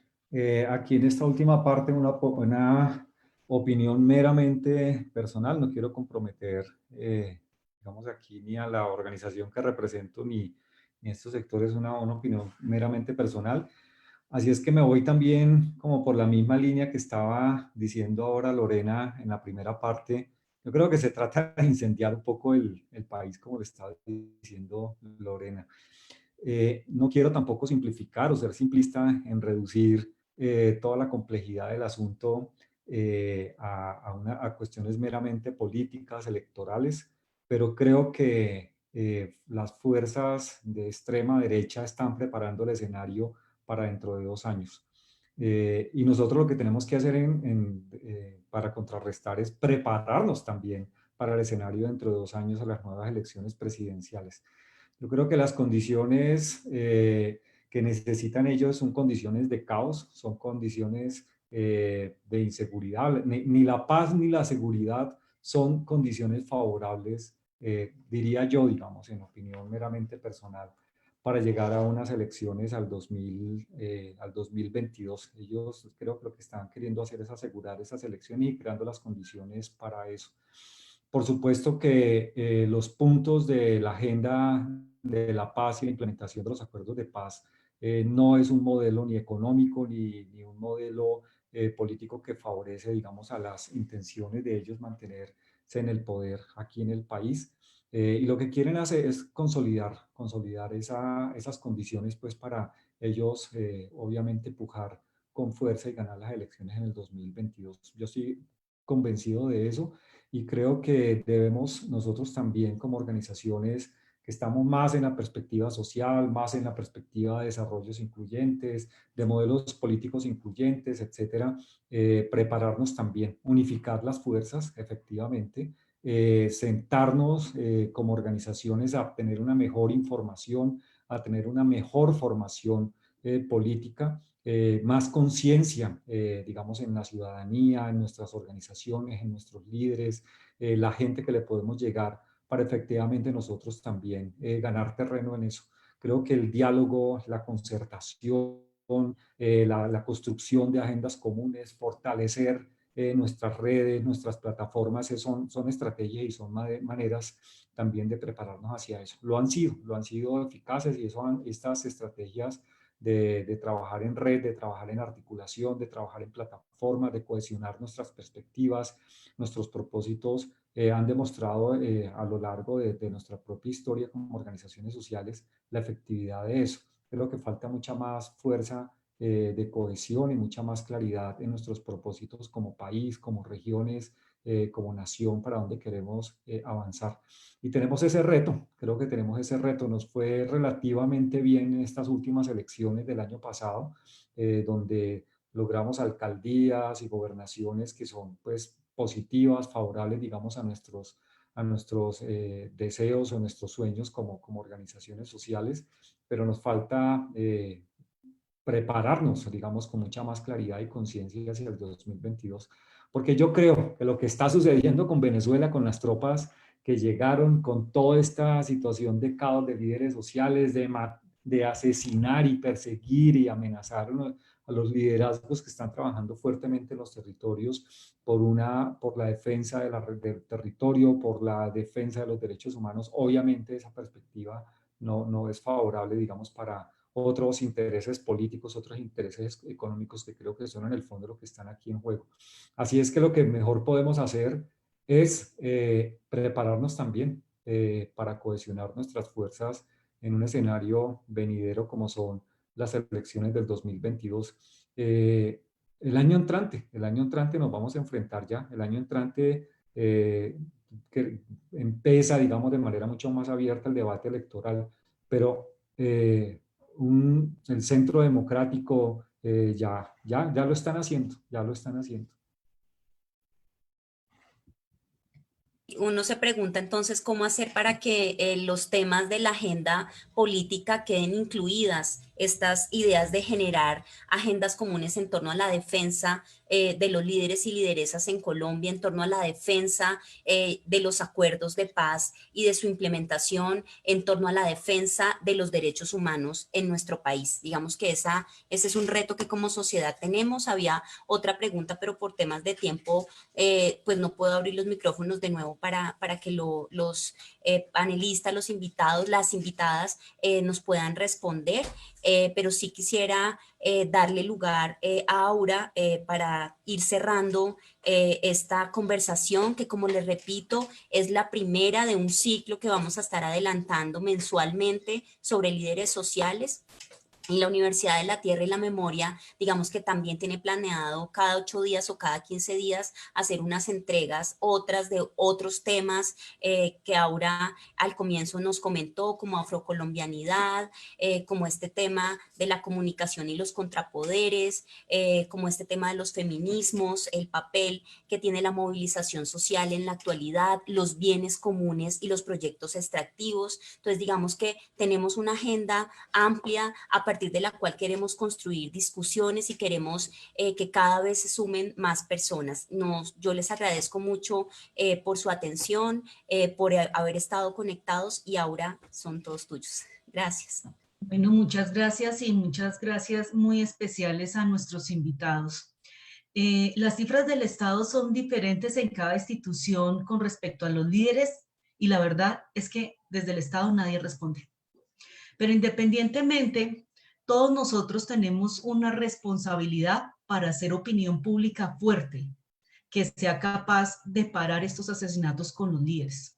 Aquí en esta última parte una opinión meramente personal. No quiero comprometer, digamos, aquí ni a la organización que represento ni a estos sectores, una opinión meramente personal. Así es que me voy también como por la misma línea que estaba diciendo ahora Lorena en la primera parte. Yo creo que se trata de incendiar un poco el país, como le estaba diciendo Lorena. No quiero tampoco simplificar o ser simplista en reducir toda la complejidad del asunto a cuestiones meramente políticas, electorales, pero creo que las fuerzas de extrema derecha están preparando el escenario para dentro de 2 años. Y nosotros lo que tenemos que hacer para contrarrestar es prepararnos también para el escenario dentro de 2 años a las nuevas elecciones presidenciales. Yo creo que las condiciones que necesitan ellos son condiciones de caos, son condiciones de inseguridad. Ni la paz ni la seguridad son condiciones favorables, diría yo, digamos, en opinión meramente personal, para llegar a unas elecciones al 2022. Ellos creo que lo que están queriendo hacer es asegurar esas elecciones y creando las condiciones para eso. Por supuesto que los puntos de la agenda de la paz y la implementación de los acuerdos de paz no es un modelo ni económico ni un modelo político que favorece, digamos, a las intenciones de ellos mantenerse en el poder aquí en el país. Y lo que quieren hacer es consolidar esas condiciones, pues, para ellos obviamente pujar con fuerza y ganar las elecciones en el 2022. Yo estoy convencido de eso y creo que debemos nosotros también, como organizaciones que estamos más en la perspectiva social, más en la perspectiva de desarrollos incluyentes, de modelos políticos incluyentes, etcétera, prepararnos también, unificar las fuerzas, efectivamente, sentarnos como organizaciones a tener una mejor información, a tener una mejor formación política, más conciencia, digamos, en la ciudadanía, en nuestras organizaciones, en nuestros líderes, la gente que le podemos llegar, para efectivamente nosotros también ganar terreno en eso. Creo que el diálogo, la concertación, la construcción de agendas comunes, fortalecer nuestras redes, nuestras plataformas, son estrategias y son maneras también de prepararnos hacia eso. Lo han sido eficaces, y estas estrategias de trabajar en red, de trabajar en articulación, de trabajar en plataformas, de cohesionar nuestras perspectivas, nuestros propósitos, han demostrado a lo largo de nuestra propia historia como organizaciones sociales la efectividad de eso. Creo que falta mucha más fuerza de cohesión y mucha más claridad en nuestros propósitos como país, como regiones, como nación, para donde queremos avanzar. Y tenemos ese reto, creo que tenemos ese reto. Nos fue relativamente bien en estas últimas elecciones del año pasado, donde logramos alcaldías y gobernaciones que son pues positivas, favorables, digamos, a nuestros deseos o nuestros sueños como organizaciones sociales, pero nos falta prepararnos, digamos, con mucha más claridad y conciencia hacia el 2022. Porque yo creo que lo que está sucediendo con Venezuela, con las tropas que llegaron, con toda esta situación de caos de líderes sociales, de asesinar y perseguir y amenazar a los liderazgos que están trabajando fuertemente en los territorios por la defensa del territorio, por la defensa de los derechos humanos, obviamente esa perspectiva no es favorable, digamos, para otros intereses políticos, otros intereses económicos que creo que son en el fondo lo que están aquí en juego. Así es que lo que mejor podemos hacer es prepararnos también para cohesionar nuestras fuerzas en un escenario venidero como son las elecciones del 2022. El año entrante nos vamos a enfrentar ya, el año entrante que empieza, digamos, de manera mucho más abierta el debate electoral, pero el centro democrático ya lo están haciendo, ya lo están haciendo. Uno se pregunta entonces cómo hacer para que los temas de la agenda política queden incluidas, estas ideas de generar agendas comunes en torno a la defensa de los líderes y lideresas en Colombia, en torno a la defensa de los acuerdos de paz y de su implementación, en torno a la defensa de los derechos humanos en nuestro país. Digamos que ese es un reto que como sociedad tenemos. Había otra pregunta, pero por temas de tiempo, pues no puedo abrir los micrófonos de nuevo para que los panelistas, los invitados, las invitadas nos puedan responder, pero sí quisiera darle lugar a Aura para ir cerrando esta conversación que, como les repito, es la primera de un ciclo que vamos a estar adelantando mensualmente sobre líderes sociales. Y la Universidad de la Tierra y la Memoria, digamos que también tiene planeado cada 8 días o cada 15 días hacer unas entregas, otras de otros temas que Aura al comienzo nos comentó, como afrocolombianidad, como este tema de la comunicación y los contrapoderes, como este tema de los feminismos, el papel que tiene la movilización social en la actualidad, los bienes comunes y los proyectos extractivos. Entonces, digamos que tenemos una agenda amplia a partir de la cual queremos construir discusiones y queremos que cada vez se sumen más personas. Yo les agradezco mucho por su atención, por haber estado conectados, y ahora son todos tuyos. Gracias. Bueno, muchas gracias y muchas gracias muy especiales a nuestros invitados. Las cifras del Estado son diferentes en cada institución con respecto a los líderes y la verdad es que desde el Estado nadie responde. Pero independientemente, todos nosotros tenemos una responsabilidad para hacer opinión pública fuerte, que sea capaz de parar estos asesinatos con los líderes.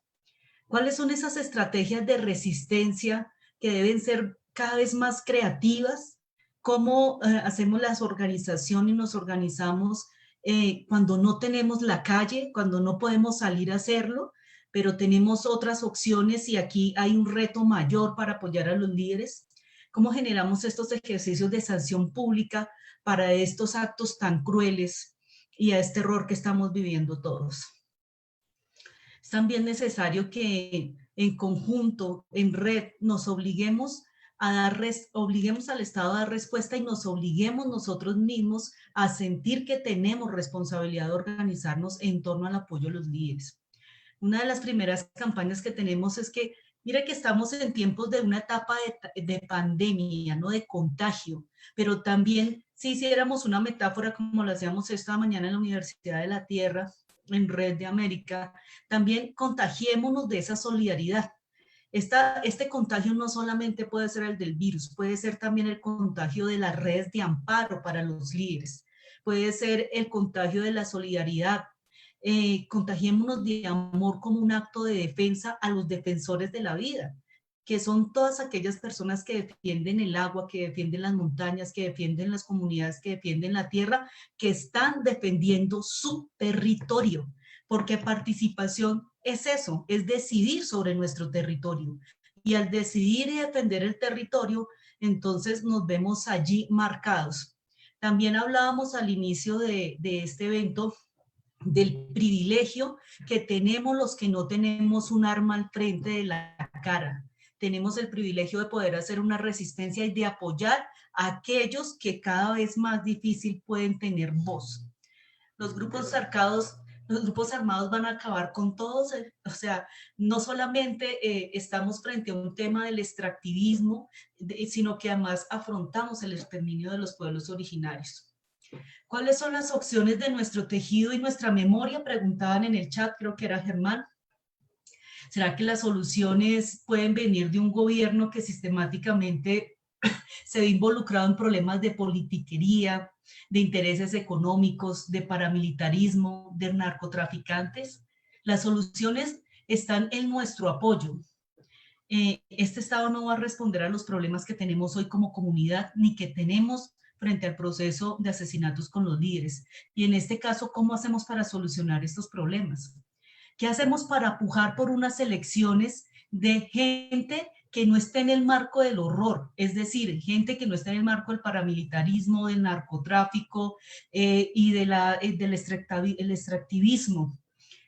¿Cuáles son esas estrategias de resistencia que deben ser cada vez más creativas? ¿Cómo hacemos las organizaciones y nos organizamos cuando no tenemos la calle, cuando no podemos salir a hacerlo, pero tenemos otras opciones y aquí hay un reto mayor para apoyar a los líderes? ¿Cómo generamos estos ejercicios de sanción pública para estos actos tan crueles y a este error que estamos viviendo todos? Es también necesario que en conjunto, en red, nos obliguemos obliguemos al Estado a dar respuesta y nos obliguemos nosotros mismos a sentir que tenemos responsabilidad de organizarnos en torno al apoyo a los líderes. Una de las primeras campañas que tenemos es que, mira que estamos en tiempos de una etapa de pandemia, no de contagio, pero también si hiciéramos una metáfora como lo hacíamos esta mañana en la Universidad de la Tierra, en Red de América, también contagiémonos de esa solidaridad. Este contagio no solamente puede ser el del virus, puede ser también el contagio de las redes de amparo para los líderes, puede ser el contagio de la solidaridad. Contagiémonos de amor como un acto de defensa a los defensores de la vida, que son todas aquellas personas que defienden el agua, que defienden las montañas, que defienden las comunidades, que defienden la tierra, que están defendiendo su territorio, porque participación es eso, es decidir sobre nuestro territorio. Y al decidir y defender el territorio, entonces nos vemos allí marcados. También hablábamos al inicio de este evento del privilegio que tenemos los que no tenemos un arma al frente de la cara. Tenemos el privilegio de poder hacer una resistencia y de apoyar a aquellos que cada vez más difícil pueden tener voz. Los grupos armados van a acabar con todos, o sea, no solamente estamos frente a un tema del extractivismo, sino que además afrontamos el exterminio de los pueblos originarios. ¿Cuáles son las opciones de nuestro tejido y nuestra memoria? Preguntaban en el chat, creo que era Germán. ¿Será que las soluciones pueden venir de un gobierno que sistemáticamente se ve involucrado en problemas de politiquería, de intereses económicos, de paramilitarismo, de narcotraficantes? Las soluciones están en nuestro apoyo. Este Estado no va a responder a los problemas que tenemos hoy como comunidad, ni que tenemos frente al proceso de asesinatos con los líderes. Y en este caso, ¿cómo hacemos para solucionar estos problemas? ¿Qué hacemos para pujar por unas elecciones de gente que no esté en el marco del horror? Es decir, gente que no esté en el marco del paramilitarismo, del narcotráfico y del extractivismo.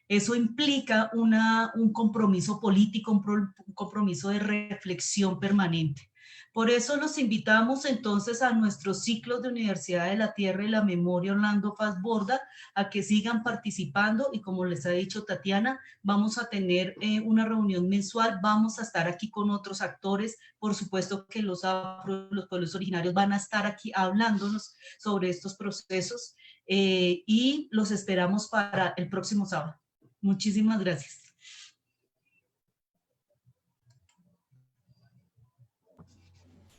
Eso implica un compromiso político, un compromiso de reflexión permanente. Por eso los invitamos entonces a nuestros ciclos de Universidad de la Tierra y la Memoria Orlando Faz Borda a que sigan participando, y como les ha dicho Tatiana, vamos a tener una reunión mensual, vamos a estar aquí con otros actores, por supuesto que los pueblos originarios van a estar aquí hablándonos sobre estos procesos y los esperamos para el próximo sábado. Muchísimas gracias.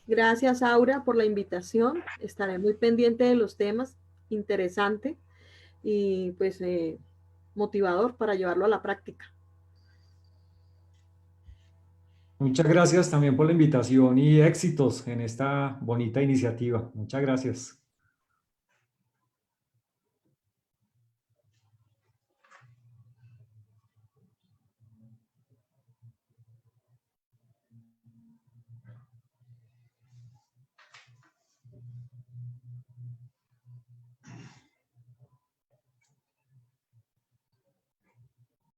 Gracias, Aura, por la invitación. Estaré muy pendiente de los temas, interesante y pues motivador para llevarlo a la práctica. Muchas gracias también por la invitación y éxitos en esta bonita iniciativa. Muchas gracias.